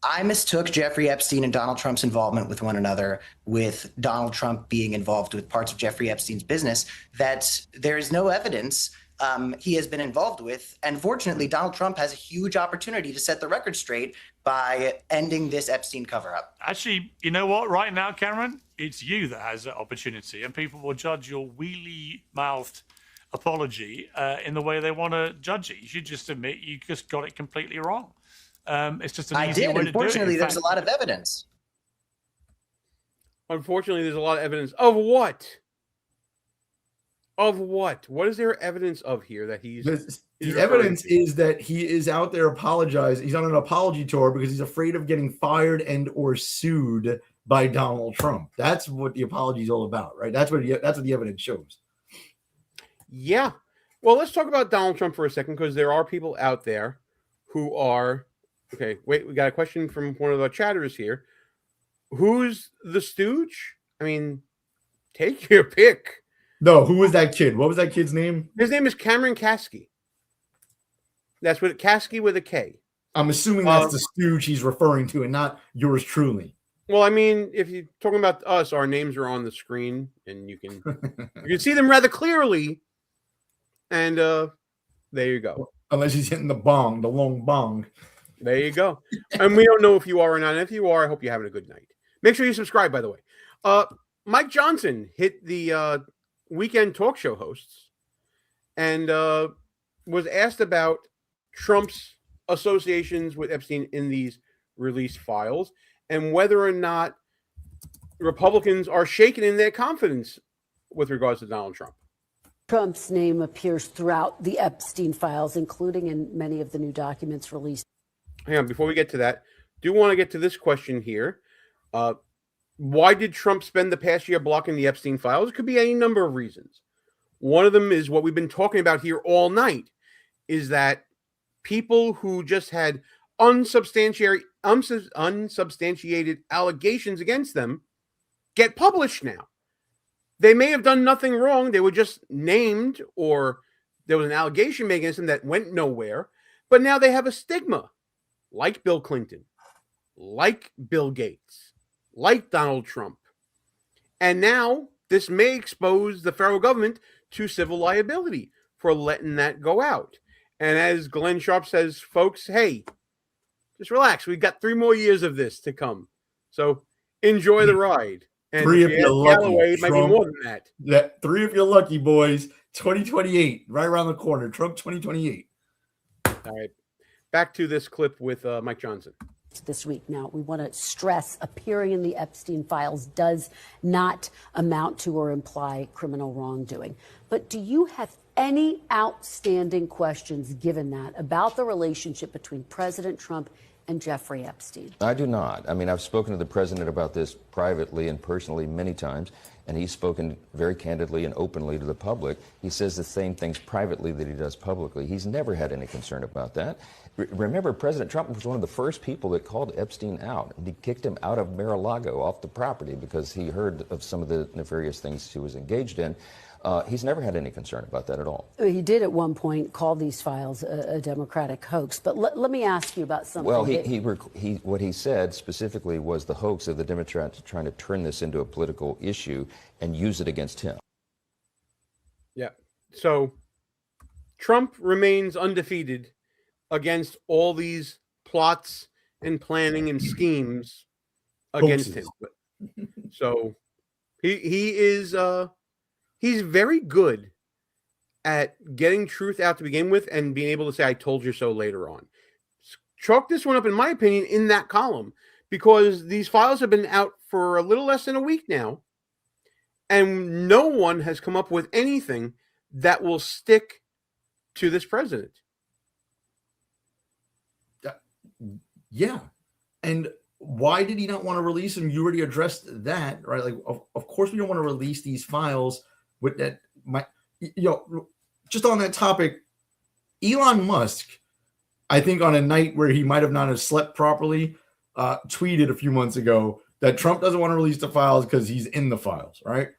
I mistook Jeffrey Epstein and Donald Trump's involvement with one another, with Donald Trump being involved with parts of Jeffrey Epstein's business that there is no evidence he has been involved with. And fortunately, Donald Trump has a huge opportunity to set the record straight by ending this Epstein cover-up. Actually, you know what? Right now, Cameron, it's you that has that opportunity, and people will judge your wheelie-mouthed apology in the way they want to judge it. You should just admit you just got it completely wrong. It's just an easy way to do it. Unfortunately, In there's fact, a lot of evidence. Unfortunately, there's a lot of evidence. Of what? Of what? What is there evidence of here that he's... The evidence is that he is out there apologizing. He's on an apology tour because he's afraid of getting fired and or sued by Donald Trump. That's what the apology is all about, right? That's what the evidence shows. Yeah. Well, let's talk about Donald Trump for a second, because there are people out there who are... Okay, wait, we got a question from one of the chatters here. Who's the stooge? I mean, take your pick. No, who was that kid? What was that kid's name? His name is Cameron Kasky. That's what Kasky with a K. I'm assuming that's the stooge he's referring to and not yours truly. Well, I mean, if you're talking about us, our names are on the screen and you can see them rather clearly. And there you go. Unless he's hitting the bong, the long bong. There you go. And we don't know if you are or not. And if you are, I hope you're having a good night. Make sure you subscribe, by the way. Mike Johnson hit the weekend talk show hosts and was asked about Trump's associations with Epstein in these released files and whether or not Republicans are shaken in their confidence with regards to Donald Trump. Trump's name appears throughout the Epstein files, including in many of the new documents released. Hang on, before we get to that, do want to get to this question here. Why did Trump spend the past year blocking the Epstein files? It could be any number of reasons. One of them is what we've been talking about here all night, is that people who just had unsubstantiated allegations against them get published now. They may have done nothing wrong. They were just named, or there was an allegation made against them that went nowhere. But now they have a stigma, like Bill Clinton, like Bill Gates, like Donald Trump. And now this may expose the federal government to civil liability for letting that go out. And as Glenn Sharp says, folks, hey, just relax. We've got 3 more years of this to come. So enjoy the ride. And 3 if you're lucky. Galloway, it might be more than that. Yeah, 3 if you're lucky, boys. 2028, right around the corner. Trump 2028. All right. Back to this clip with Mike Johnson. This week. Now, we want to stress appearing in the Epstein files does not amount to or imply criminal wrongdoing. But do you have any outstanding questions, given that, about the relationship between President Trump and Jeffrey Epstein? I do not. I mean, I've spoken to the president about this privately and personally many times, and he's spoken very candidly and openly to the public. He says the same things privately that he does publicly. He's never had any concern about that. Remember, President Trump was one of the first people that called Epstein out. He kicked him out of Mar-a-Lago, off the property, because he heard of some of the nefarious things he was engaged in. He's never had any concern about that at all. He did at one point call these files a Democratic hoax. But let me ask you about something. Well, what he said specifically was the hoax of the Democrats trying to turn this into a political issue and use it against him. Yeah. So Trump remains undefeated against all these plots and planning and schemes against him. So he is he's very good at getting truth out to begin with and being able to say, I told you so later on. Chalk this one up, in my opinion, in that column, because these files have been out for a little less than a week now, and no one has come up with anything that will stick to this president. Yeah. And why did he not want to release them? You already addressed that, right? Like, of course we don't want to release these files with that. Just on that topic, Elon Musk, I think on a night where he might have not have slept properly, tweeted a few months ago that Trump doesn't want to release the files because he's in the files, right?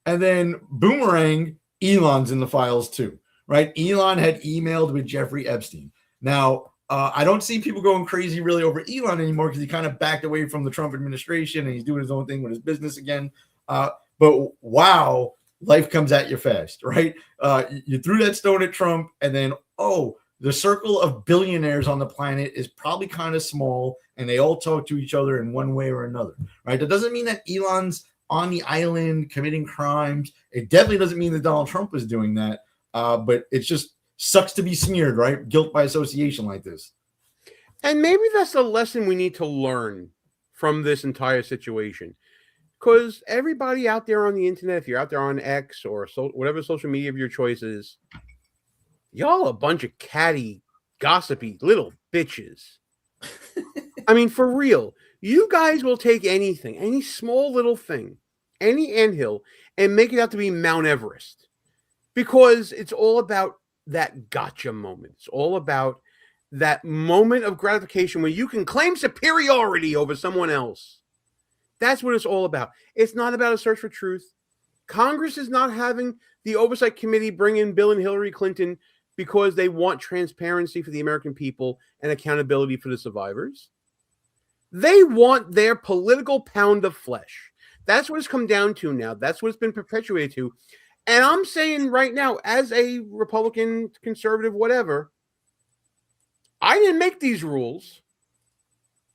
And then boomerang, Elon's in the files too, right? Elon had emailed with Jeffrey Epstein. Now, I don't see people going crazy really over Elon anymore because he kind of backed away from the Trump administration and he's doing his own thing with his business again. But wow, life comes at you fast, right? You threw that stone at Trump, and then, the circle of billionaires on the planet is probably kind of small, and they all talk to each other in one way or another, right? That doesn't mean that Elon's on the island committing crimes. It definitely doesn't mean that Donald Trump was doing that, but it just sucks to be smeared, right? Guilt by association like this. And maybe that's the lesson we need to learn from this entire situation. Because everybody out there on the internet, if you're out there on X or whatever social media of your choice is, y'all a bunch of catty, gossipy little bitches. I mean, for real. You guys will take anything, any small little thing, any anthill, and make it out to be Mount Everest. Because it's all about that gotcha moment. It's all about that moment of gratification where you can claim superiority over someone else. That's what it's all about. It's not about a search for truth. Congress is not having the Oversight Committee bring in Bill and Hillary Clinton because they want transparency for the American people and accountability for the survivors. They want their political pound of flesh. That's what it's come down to now. That's what it's been perpetuated to. And I'm saying right now, as a Republican, conservative, whatever, I didn't make these rules.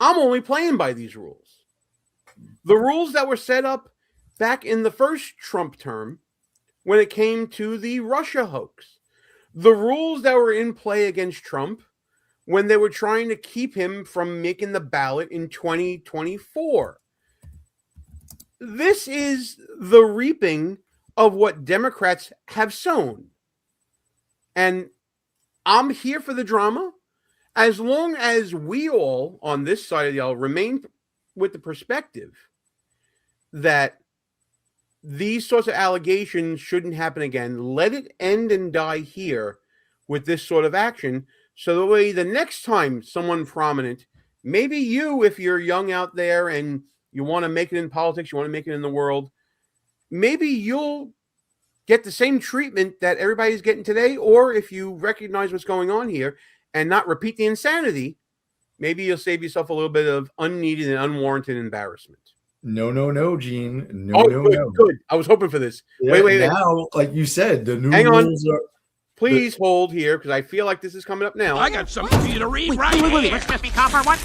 I'm only playing by these rules. The rules that were set up back in the first Trump term when it came to the Russia hoax. The rules that were in play against Trump when they were trying to keep him from making the ballot in 2024. This is the reaping of what Democrats have sown. And I'm here for the drama. As long as we all on this side of the aisle remain with the perspective that these sorts of allegations shouldn't happen again, let it end and die here with this sort of action. So the way the next time someone prominent, maybe you, if you're young out there and you want to make it in politics, you want to make it in the world, maybe you'll get the same treatment that everybody's getting today. Or if you recognize what's going on here and not repeat the insanity, maybe you'll save yourself a little bit of unneeded and unwarranted embarrassment. No, Gene. No. Good. I was hoping for this. Yeah, Wait. Now, like you said, the new Hang on. rules are... Please hold here, because I feel like this is coming up now. I got something for you to read right here. Let's just be copper. What's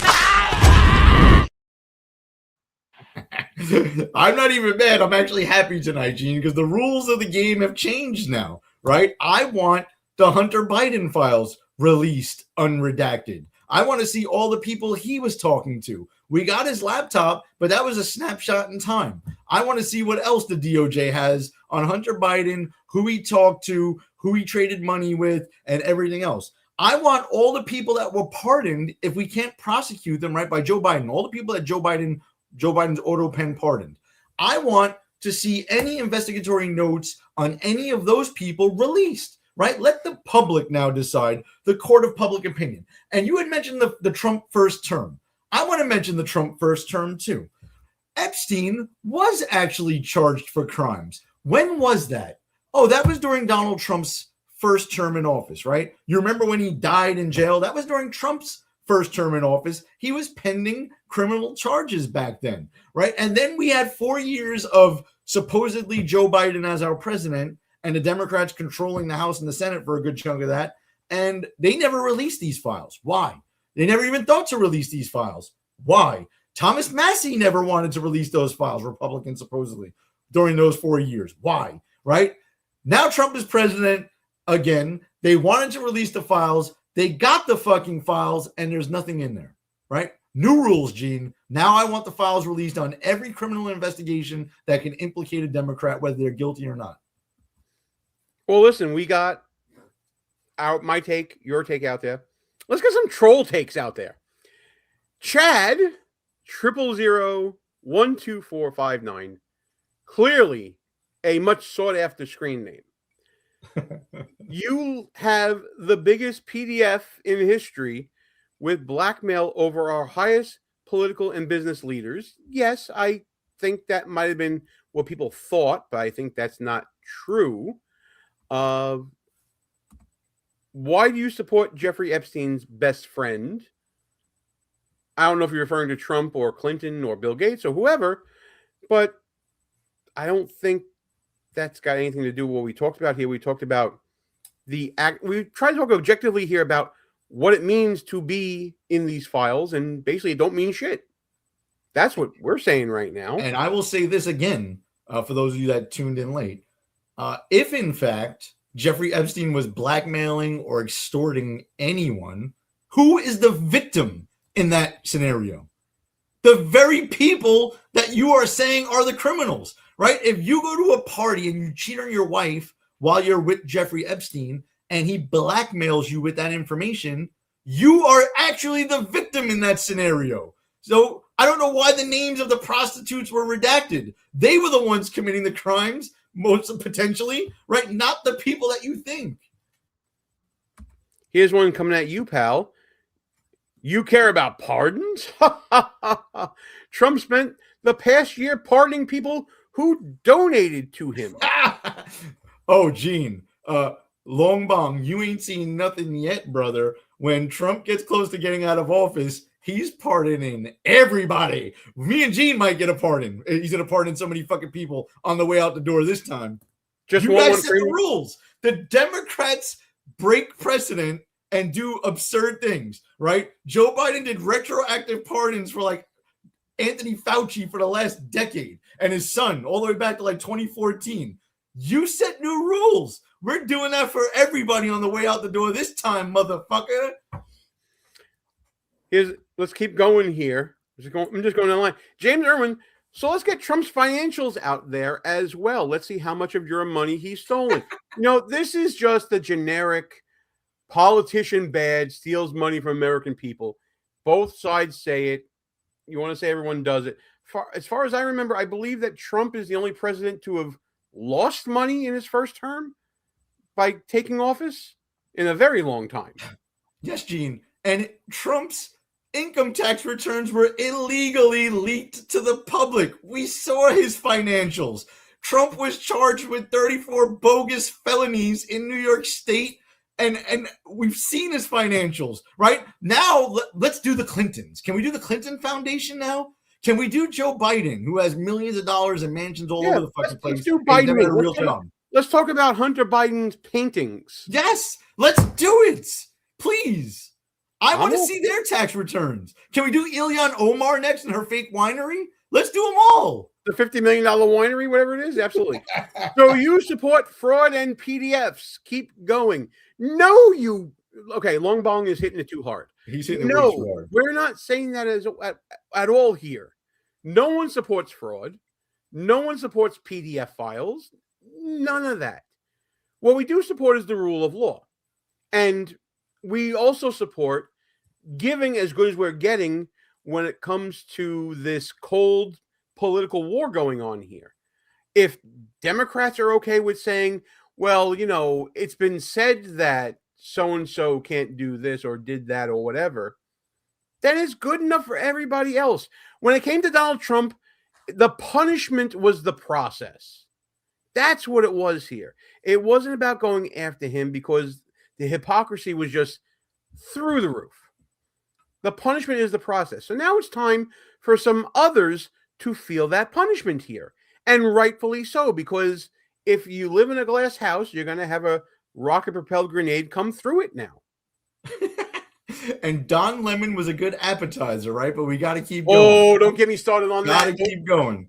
I'm not even mad. I'm actually happy tonight, Gene, because the rules of the game have changed now, right? I want the Hunter Biden files released unredacted. I want to see all the people he was talking to. We got his laptop, but that was a snapshot in time. I want to see what else the DOJ has on Hunter Biden, who he talked to, who he traded money with, and everything else. I want all the people that were pardoned, if we can't prosecute them, right, by Joe Biden, all the people that Joe Biden's auto pen pardoned. I want to see any investigatory notes on any of those people released, right? Let the public now decide, the court of public opinion. And you had mentioned the Trump first term. I want to mention the Trump first term too. Epstein was actually charged for crimes. When was that? Oh, that was during Donald Trump's first term in office, right? You remember when he died in jail? That was during Trump's first term in office. He was pending criminal charges back then, right? And then we had 4 years of supposedly Joe Biden as our president and the Democrats controlling the House and the Senate for a good chunk of that. And they never released these files. Why? They never even thought to release these files. Why? Thomas Massie never wanted to release those files, Republicans supposedly, during those 4 years. Why? Right? Now Trump is president. again. They wanted to release the files. They got the fucking files, and there's nothing in there, right? New rules, Gene. Now I want the files released on every criminal investigation that can implicate a Democrat, whether they're guilty or not. Well, listen, we got my take, your take out there. Let's get some troll takes out there. Chad 000-12459, clearly a much sought after screen name. You have the biggest PDF in history with blackmail over our highest political and business leaders. Yes, I think that might have been what people thought, but I think that's not true. Why do you support Jeffrey Epstein's best friend? I don't know if you're referring to Trump or Clinton or Bill Gates or whoever, but I don't think that's got anything to do with what we talked about here. We talked about the act. We tried to talk objectively here about what it means to be in these files, and basically it don't mean shit. That's what we're saying right now. And I will say this again, for those of you that tuned in late. If in fact Jeffrey Epstein was blackmailing or extorting anyone, who is the victim in that scenario? The very people that you are saying are the criminals, right? If you go to a party and you cheat on your wife while you're with Jeffrey Epstein and he blackmails you with that information, you are actually the victim in that scenario. So I don't know why the names of the prostitutes were redacted. They were the ones committing the crimes, most potentially, right? Not the people that you think. Here's one coming at you, pal. You care about pardons? Trump spent the past year pardoning people who donated to him. Oh, Gene, long bong, you ain't seen nothing yet, brother. When Trump gets close to getting out of office, he's pardoning everybody. Me and Gene might get a pardon. He's going to pardon so many fucking people on the way out the door this time. Just you guys set the rules. The Democrats break precedent and do absurd things, right? Joe Biden did retroactive pardons for like Anthony Fauci for the last decade and his son all the way back to like 2014. You set new rules. We're doing that for everybody on the way out the door this time, motherfucker. Let's keep going here. I'm just going down the line. James Irwin, so let's get Trump's financials out there as well. Let's see how much of your money he's stolen. This is just the generic politician bad, steals money from American people. Both sides say it. You want to say everyone does it. As far as I remember, I believe that Trump is the only president to have lost money in his first term by taking office in a very long time. Yes, Gene. And Trump's income tax returns were illegally leaked to the public. We saw his financials. Trump was charged with 34 bogus felonies in New York State. And we've seen his financials, right? Now, let's do the Clintons. Can we do the Clinton Foundation now? Can we do Joe Biden, who has millions of dollars and mansions all over the fucking place? Let's do Biden. Let's talk about Hunter Biden's paintings. Yes, let's do it. Please. I want to see their tax returns. Can we do Ilhan Omar next and her fake winery? Let's do them all. The $50 million winery, whatever it is? Absolutely. So you support fraud and PDFs. Keep going. No, okay, Long Bong is hitting it too hard. He's hitting it way too hard. We're not saying that at all here. No one supports fraud. No one supports PDF files. None of that. What we do support is the rule of law. And we also support giving as good as we're getting when it comes to this cold political war going on here. If Democrats are okay with saying, well, it's been said that so-and-so can't do this or did that or whatever, then it's good enough for everybody else. When it came to Donald Trump, the punishment was the process. That's what it was here. It wasn't about going after him because the hypocrisy was just through the roof. The punishment is the process. So now it's time for some others to feel that punishment here. And rightfully so, because if you live in a glass house, you're going to have a rocket-propelled grenade come through it now. And Don Lemon was a good appetizer, right? But we got to keep going. Oh, don't get me started on that. Got to keep going.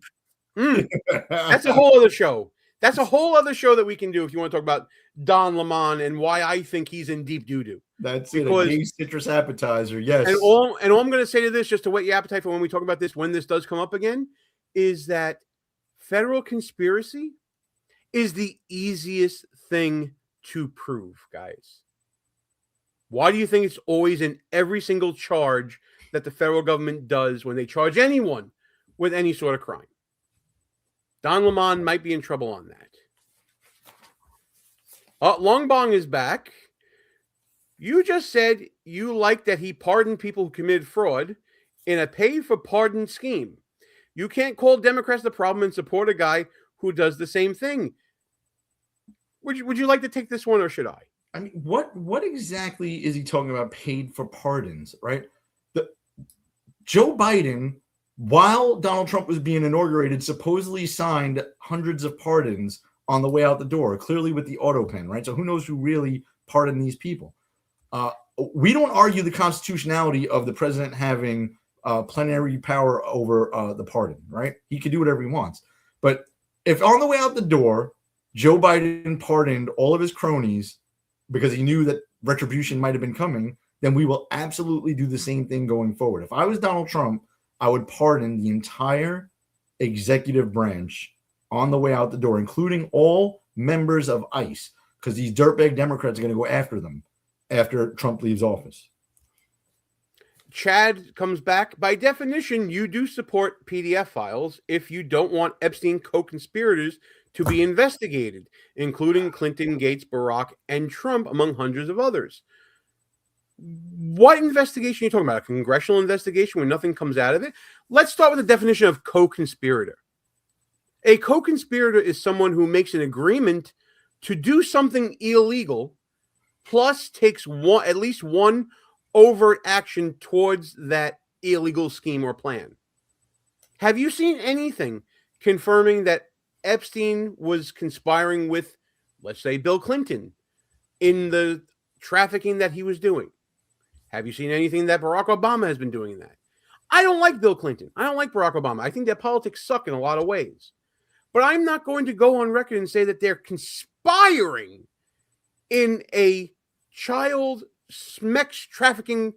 That's a whole other show. That's a whole other show that we can do if you want to talk about Don Lemon and why I think he's in deep doo-doo. That's it. A gay citrus appetizer. Yes. And all I'm going to say to this, just to whet your appetite for when we talk about this, when this does come up again, is that federal conspiracy is the easiest thing to prove, guys. Why do you think it's always in every single charge that the federal government does when they charge anyone with any sort of crime? Don Lemon might be in trouble on that. Long Bong is back. You just said you like that he pardoned people who committed fraud in a pay-for-pardon scheme. You can't call Democrats the problem and support a guy who does the same thing. Would you like to take this one, or should I? I mean, what exactly is he talking about paid for pardons, right? Joe Biden, while Donald Trump was being inaugurated, supposedly signed hundreds of pardons on the way out the door, clearly with the auto pen, right? So who knows who really pardoned these people? We don't argue the constitutionality of the president having plenary power over the pardon, right? He can do whatever he wants. But if on the way out the door, Joe Biden pardoned all of his cronies because he knew that retribution might have been coming, then we will absolutely do the same thing going forward. If I was Donald Trump, I would pardon the entire executive branch on the way out the door, including all members of ICE, because these dirtbag Democrats are going to go after them after Trump leaves office. Chad comes back. By definition, you do support PDF files if you don't want Epstein co-conspirators to be investigated, including Clinton, Gates, Barack, and Trump, among hundreds of others. What investigation are you talking about? A congressional investigation where nothing comes out of it? Let's start with the definition of co-conspirator. A co-conspirator is someone who makes an agreement to do something illegal, plus takes at least one overt action towards that illegal scheme or plan. Have you seen anything confirming that Epstein was conspiring with, let's say, Bill Clinton in the trafficking that he was doing? Have you seen anything that Barack Obama has been doing in that? I don't like Bill Clinton. I don't like Barack Obama. I think their politics suck in a lot of ways. But I'm not going to go on record and say that they're conspiring in a child sex trafficking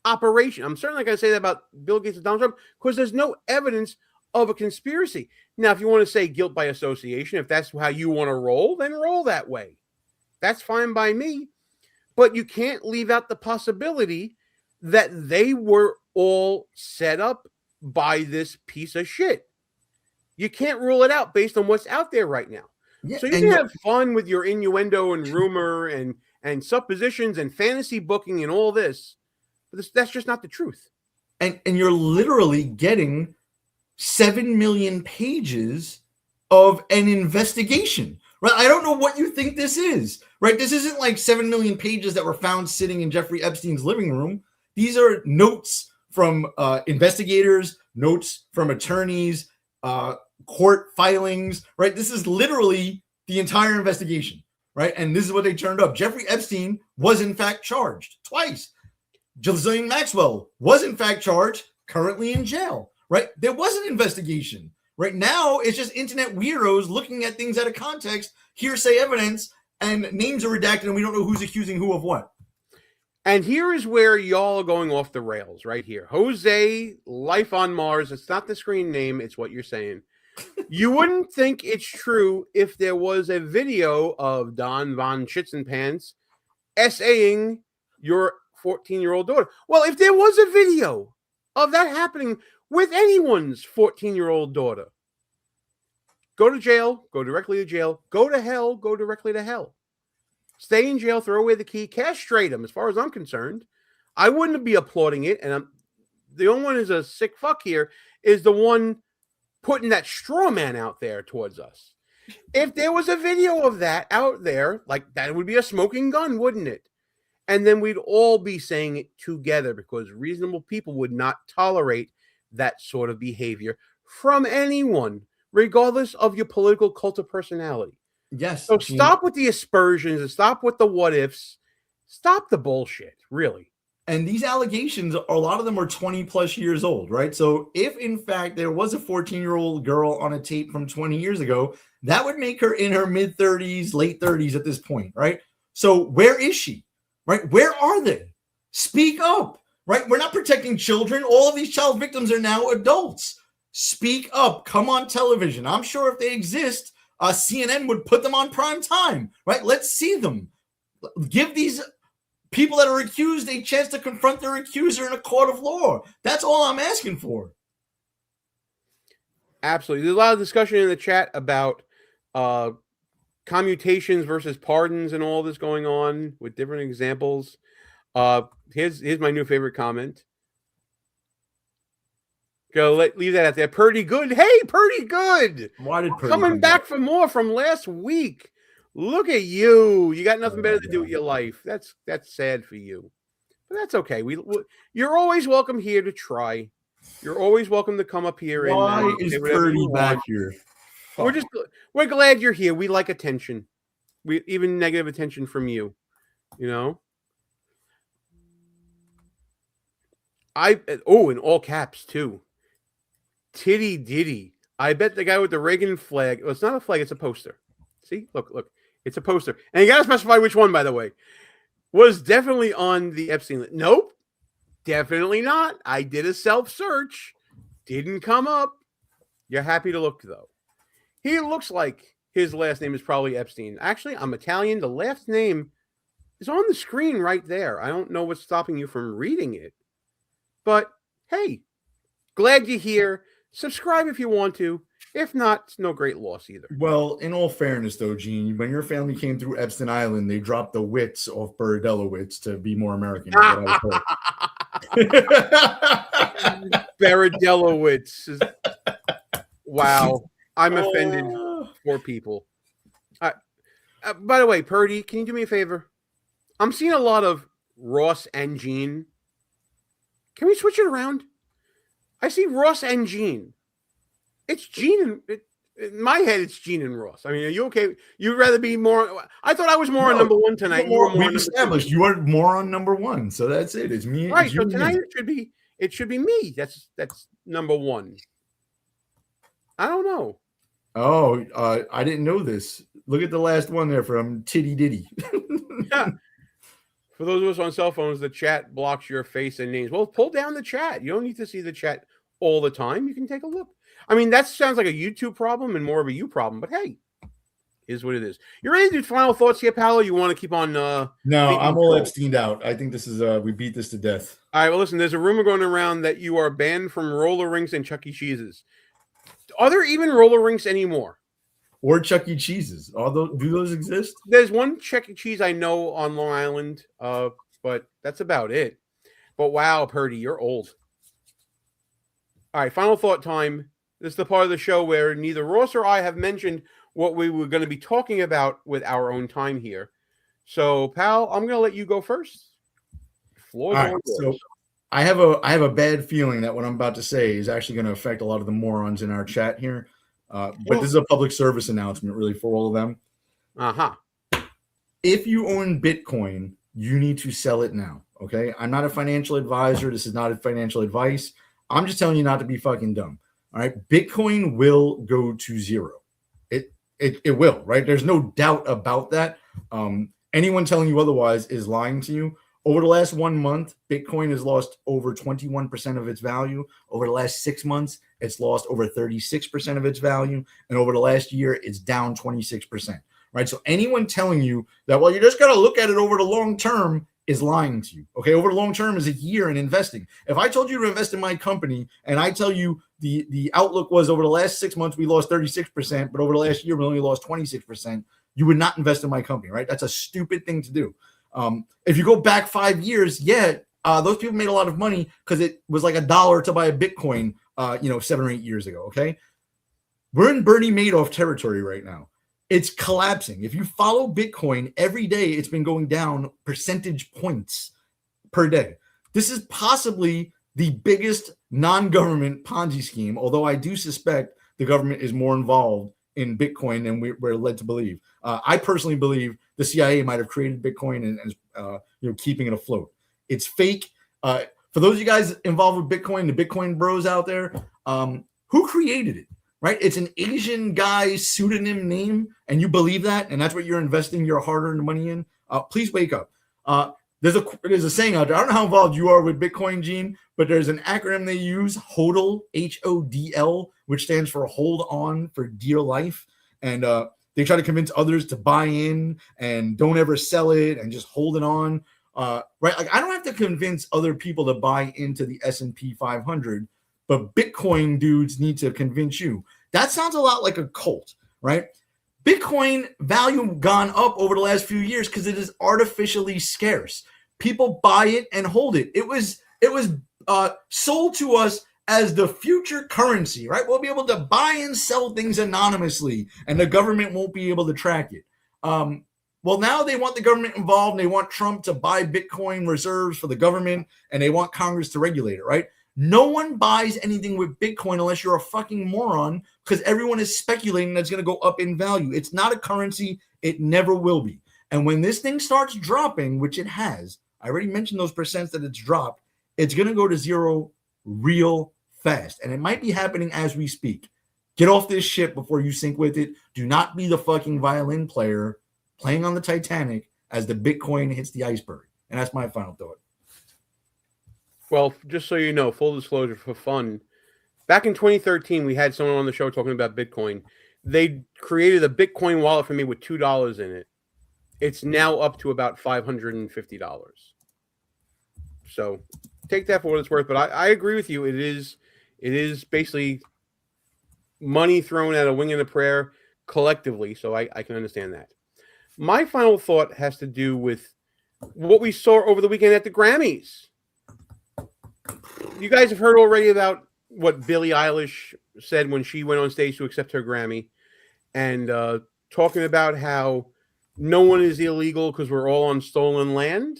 operation. I'm certainly not going to say that about Bill Gates and Donald Trump because there's no evidence of a conspiracy. Now, if you want to say guilt by association, if that's how you want to roll, then roll that way. That's fine by me. But you can't leave out the possibility that they were all set up by this piece of shit. You can't rule it out based on what's out there right now. Yeah, so you can have fun with your innuendo and rumor and suppositions and fantasy booking and all this, but that's just not the truth. And you're literally getting 7 million pages of an investigation, right? I don't know what you think this is, right? This isn't like 7 million pages that were found sitting in Jeffrey Epstein's living room. These are notes from investigators, notes from attorneys, court filings, right? This is literally the entire investigation, right? And this is what they turned up. Jeffrey Epstein was in fact charged twice. Ghislaine Maxwell was in fact charged, currently in jail, right? There was an investigation. Right now, it's just internet weirdos looking at things out of context, hearsay evidence, and names are redacted, and we don't know who's accusing who of what. And here is where y'all are going off the rails, right here. Jose, Life on Mars. It's not the screen name. It's what you're saying. You wouldn't think it's true if there was a video of Don Von Schitzenpants essaying your 14-year-old daughter. Well, if there was a video of that happening with anyone's 14-year-old daughter, go to jail, go directly to jail, go to hell, go directly to hell. Stay in jail, throw away the key, castrate him. As far as I'm concerned, I wouldn't be applauding it. And the only one who's a sick fuck here is the one putting that straw man out there towards us. If there was a video of that out there, like that would be a smoking gun, wouldn't it? And then we'd all be saying it together because reasonable people would not tolerate that sort of behavior from anyone, regardless of your political cult of personality. Yes. So stop with the aspersions and stop with the what ifs. Stop the bullshit, really. And these allegations, a lot of them are 20 plus years old, right? So if in fact there was a 14-year-old girl on a tape from 20 years ago, that would make her in her mid 30s, late 30s at this point, right? So where is she, right? Where are they? Speak up, right? We're not protecting children. All of these child victims are now adults. Speak up. Come on television. I'm sure if they exist, CNN would put them on prime time, right? Let's see them. Give these people that are accused a chance to confront their accuser in a court of law. That's all I'm asking for. Absolutely. There's a lot of discussion in the chat about commutations versus pardons and all this going on with different examples. Here's my new favorite comment. Leave that out there. Pretty good. Hey, pretty good. Why did Purdy coming back for more from last week? Look at you. You got nothing better to do with your life. That's sad for you, but that's okay. You're always welcome here to try. You're always welcome to come up here. Why and is Purdy back here? We're glad you're here. We like attention. Even negative attention from you. You know. In all caps too. Titty ditty. I bet the guy with the Reagan flag. Well, it's not a flag. It's a poster. See, look. It's a poster. And you got to specify which one, by the way. Was definitely on the Epstein list. Nope. Definitely not. I did a self-search. Didn't come up. You're happy to look, though. He looks like his last name is probably Epstein. Actually, I'm Italian. The last name is on the screen right there. I don't know what's stopping you from reading it. But, hey, glad you're here. Subscribe if you want to. If not, it's no great loss either. Well, in all fairness, though, Gene, when your family came through Epstein Island, they dropped the wits off Berardelli to be more American. Berardelli. Wow. I'm offended for people. By the way, Purdy, can you do me a favor? I'm seeing a lot of Ross and Gene. Can we switch it around? I see Ross and Gene. It's Gene and in my head. It's Gene and Ross. I mean, are you okay? You'd rather be more. I thought I was more on number one tonight. We've established you are more on number one, so that's it. It's me. Right. So tonight it should be me. That's number one. I don't know. Oh, I didn't know this. Look at the last one there from Titty Ditty. Yeah. For those of us on cell phones, the chat blocks your face and names. Well, pull down the chat. You don't need to see the chat all the time. You can take a look. I mean, that sounds like a YouTube problem and more of a you problem, but hey, is what it is. You ready to do final thoughts here, pal? Or you want to keep on? No, I'm all Epsteined out. I think this is we beat this to death. All right. Well, listen. There's a rumor going around that you are banned from roller rinks and Chuck E. Cheese's. Are there even roller rinks anymore? Or Chuck E. Cheese's? Do those exist? There's one Chuck E. Cheese I know on Long Island, but that's about it. But wow, Purdy, you're old. All right, final thought time. This is the part of the show where neither Ross or I have mentioned what we were going to be talking about with our own time here. So, pal, I'm going to let you go first. Floor all right, so I have a bad feeling that what I'm about to say is actually going to affect a lot of the morons in our chat here. But this is a public service announcement, really, for all of them. If you own Bitcoin, you need to sell it now. Okay, I'm not a financial advisor. This is not a financial advice. I'm just telling you not to be fucking dumb. All right, Bitcoin will go to zero. It will, right? There's no doubt about that. Anyone telling you otherwise is lying to you. Over the last 1 month, Bitcoin has lost over 21% of its value. Over the last 6 months, it's lost over 36% of its value. And over the last year, it's down 26%. Right? So anyone telling you that, well, you just got to look at it over the long term is lying to you. Okay, over the long term is a year in investing. If I told you to invest in my company and I tell you the outlook was over the last 6 months we lost 36%, but over the last year we only lost 26%, you would not invest in my company, right? That's a stupid thing to do. If you go back 5 years, those people made a lot of money because it was like $1 to buy a Bitcoin, 7 or 8 years ago. Okay, we're in Bernie Madoff territory right now. It's collapsing. If you follow Bitcoin every day, it's been going down percentage points per day. This is possibly the biggest non-government Ponzi scheme, although I do suspect the government is more involved in Bitcoin than we're led to believe. I personally believe the CIA might have created Bitcoin and keeping it afloat. It's fake. For those of you guys involved with Bitcoin, the Bitcoin bros out there, who created it? Right? It's an Asian guy's pseudonym name, and you believe that, and that's what you're investing your hard-earned money in. Please wake up. There's a saying out there. I don't know how involved you are with Bitcoin, Gene, but there's an acronym they use, HODL, HODL, which stands for hold on for dear life. And they try to convince others to buy in and don't ever sell it and just hold it on. Right? Like, I don't have to convince other people to buy into the S&P 500, but Bitcoin dudes need to convince you. That sounds a lot like a cult, right? Bitcoin value gone up over the last few years because it is artificially scarce. People buy it and hold it. It was sold to us as the future currency, right? We'll be able to buy and sell things anonymously, and the government won't be able to track it. Well, now they want the government involved, and they want Trump to buy Bitcoin reserves for the government, and they want Congress to regulate it, right? No one buys anything with Bitcoin unless you're a fucking moron, because everyone is speculating that's going to go up in value. It's not a currency. It never will be. And when this thing starts dropping, which it has, I already mentioned those percents that it's dropped, it's going to go to zero real fast. And it might be happening as we speak. Get off this ship before you sink with it. Do not be the fucking violin player playing on the Titanic as the Bitcoin hits the iceberg. And that's my final thought. Well, just so you know, full disclosure for fun, back in 2013, we had someone on the show talking about Bitcoin. They created a Bitcoin wallet for me with $2 in it. It's now up to about $550. So take that for what it's worth. But I agree with you. It is basically money thrown at a wing and a prayer collectively. So I can understand that. My final thought has to do with what we saw over the weekend at the Grammys. You guys have heard already about what Billie Eilish said when she went on stage to accept her Grammy, and talking about how no one is illegal because we're all on stolen land.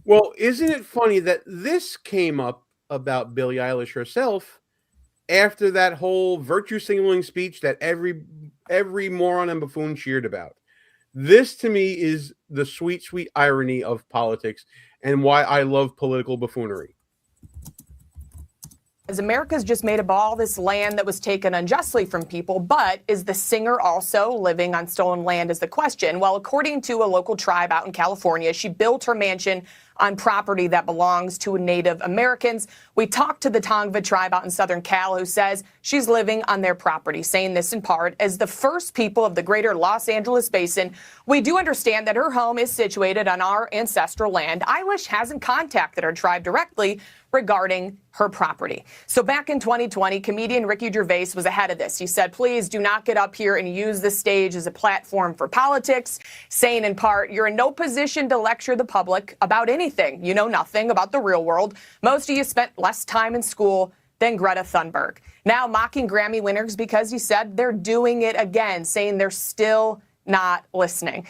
Well, isn't it funny that this came up about Billie Eilish herself after that whole virtue signaling speech that every moron and buffoon cheered about? This, to me, is the sweet, sweet irony of politics and why I love political buffoonery. As America's just made up all this land that was taken unjustly from people, but is the singer also living on stolen land is the question. Well, according to a local tribe out in California, she built her mansion on property that belongs to Native Americans. We talked to the Tongva tribe out in Southern Cal who says she's living on their property, saying this in part, as the first people of the greater Los Angeles basin, we do understand that her home is situated on our ancestral land. Eilish hasn't contacted her tribe directly regarding her property. So back in 2020, comedian Ricky Gervais was ahead of this. He said, please do not get up here and use the stage as a platform for politics, saying in part, you're in no position to lecture the public about anything. You know nothing about the real world. Most of you spent less time in school than Greta Thunberg. Now mocking Grammy winners because he said they're doing it again, saying they're still not listening.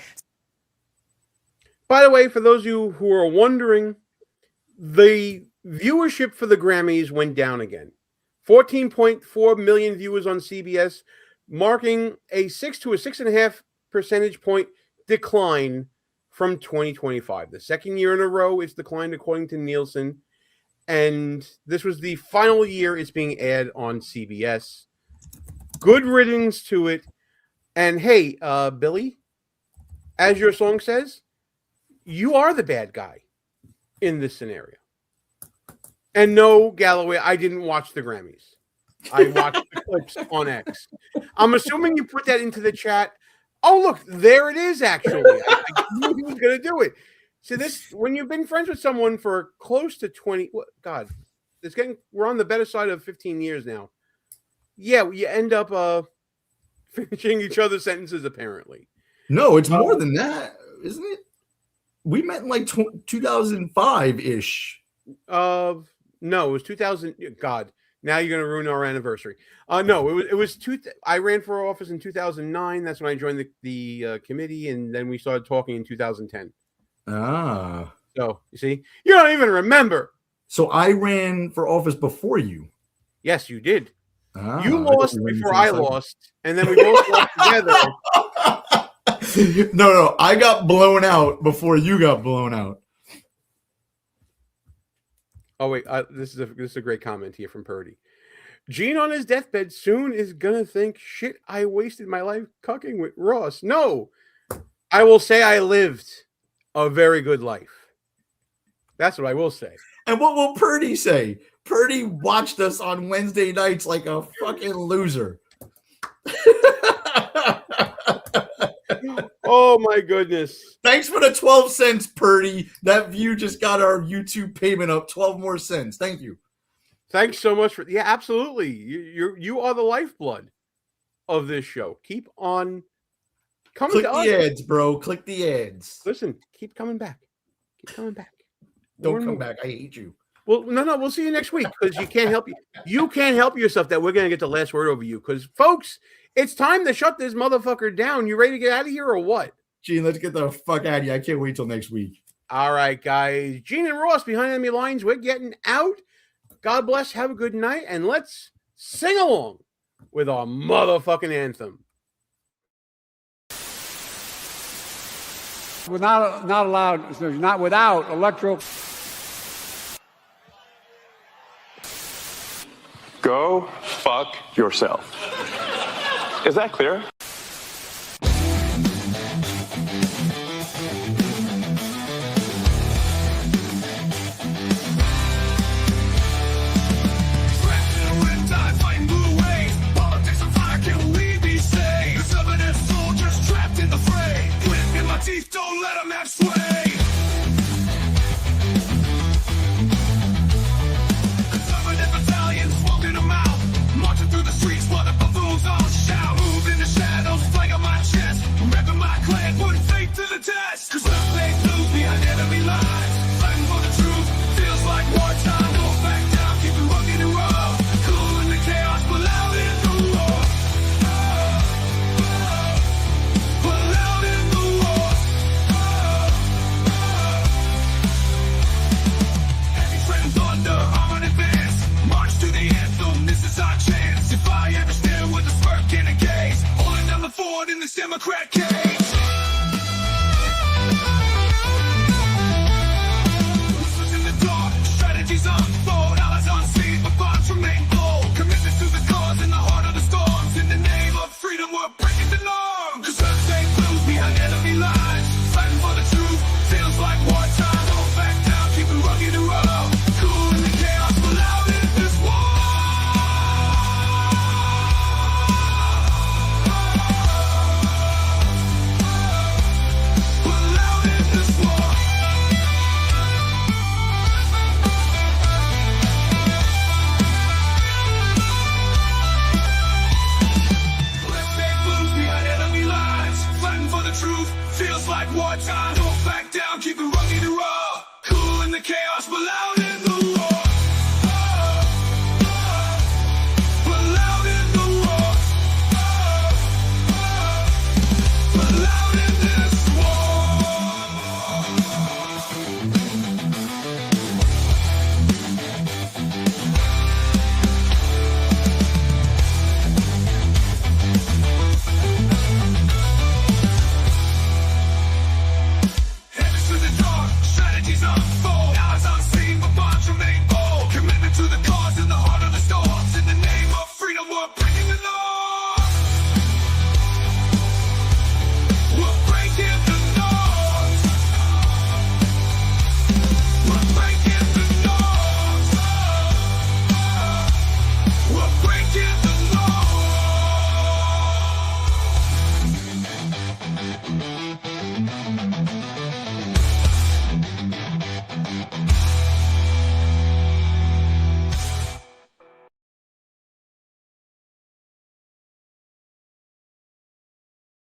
By the way, for those of you who are wondering, the viewership for the Grammys went down again. 14.4 million viewers on CBS, marking a 6 to a 6.5 percentage point decline from 2025. The second year in a row it's declined according to Nielsen. And this was the final year it's being aired on CBS. Good riddance to it. And hey, Billy, as your song says, you are the bad guy in this scenario. And no, Galloway, I didn't watch the Grammys. I watched the clips on X. I'm assuming you put that into the chat. Oh, look, there it is, actually. I knew he was going to do it. See, this, when you've been friends with someone for close to 20, God, we're on the better side of 15 years now. Yeah, you end up finishing each other's sentences, apparently. No, it's more than that, isn't it? We met in like 2005-ish. No, it was 2000. God, now you're going to ruin our anniversary. No, it was I ran for office in 2009. That's when I joined the committee, and then we started talking in 2010. Ah. So, you see, you don't even remember. So I ran for office before you. Yes, you did. Ah, you lost before I lost, and then we both lost together. No, I got blown out before you got blown out. Oh wait, this is a great comment here from Purdy. Gene on his deathbed soon is gonna think, shit, I wasted my life cucking with Ross. No, I will say I lived a very good life. That's what I will say. And what will Purdy say? Purdy watched us on Wednesday nights like a fucking loser. Oh my goodness. Thanks for the 12 cents, Purdy. That view just got our YouTube payment up 12 more cents. Thank you. Thanks so much for absolutely. You are the lifeblood of this show. Keep on coming. Click to the us. ads, bro. Click the ads. Listen, keep coming back. Keep coming back. Don't come back. I hate you. Well, no, we'll see you next week because you can't help you can't help yourself that we're gonna get the last word over you. Because folks, it's time to shut this motherfucker down. You ready to get out of here or what? Gene, let's get the fuck out of here. I can't wait till next week. All right, guys. Gene and Ross behind enemy lines. We're getting out. God bless. Have a good night, and let's sing along with our motherfucking anthem. Not without electro. Go fuck yourself. Is that clear? Teeth don't let them have sway. Conservative battalions walking them out, marching through the streets while the buffoons all shout. Move in the shadows, flag on my chest, repping my clan, putting faith to the test. Cause love pays lose behind enemy lines, fighting for the truth, feels like wartime. Don't back down, keep it rocking and roll. Cool in the chaos, but loud in the war. But loud in the war. Thunder, arm in advance. March to the anthem, this is our chance. If I ever stare with a smirk in a gaze, holding down the fort in this Democrat cage. Whispers in the dark, strategies unfold.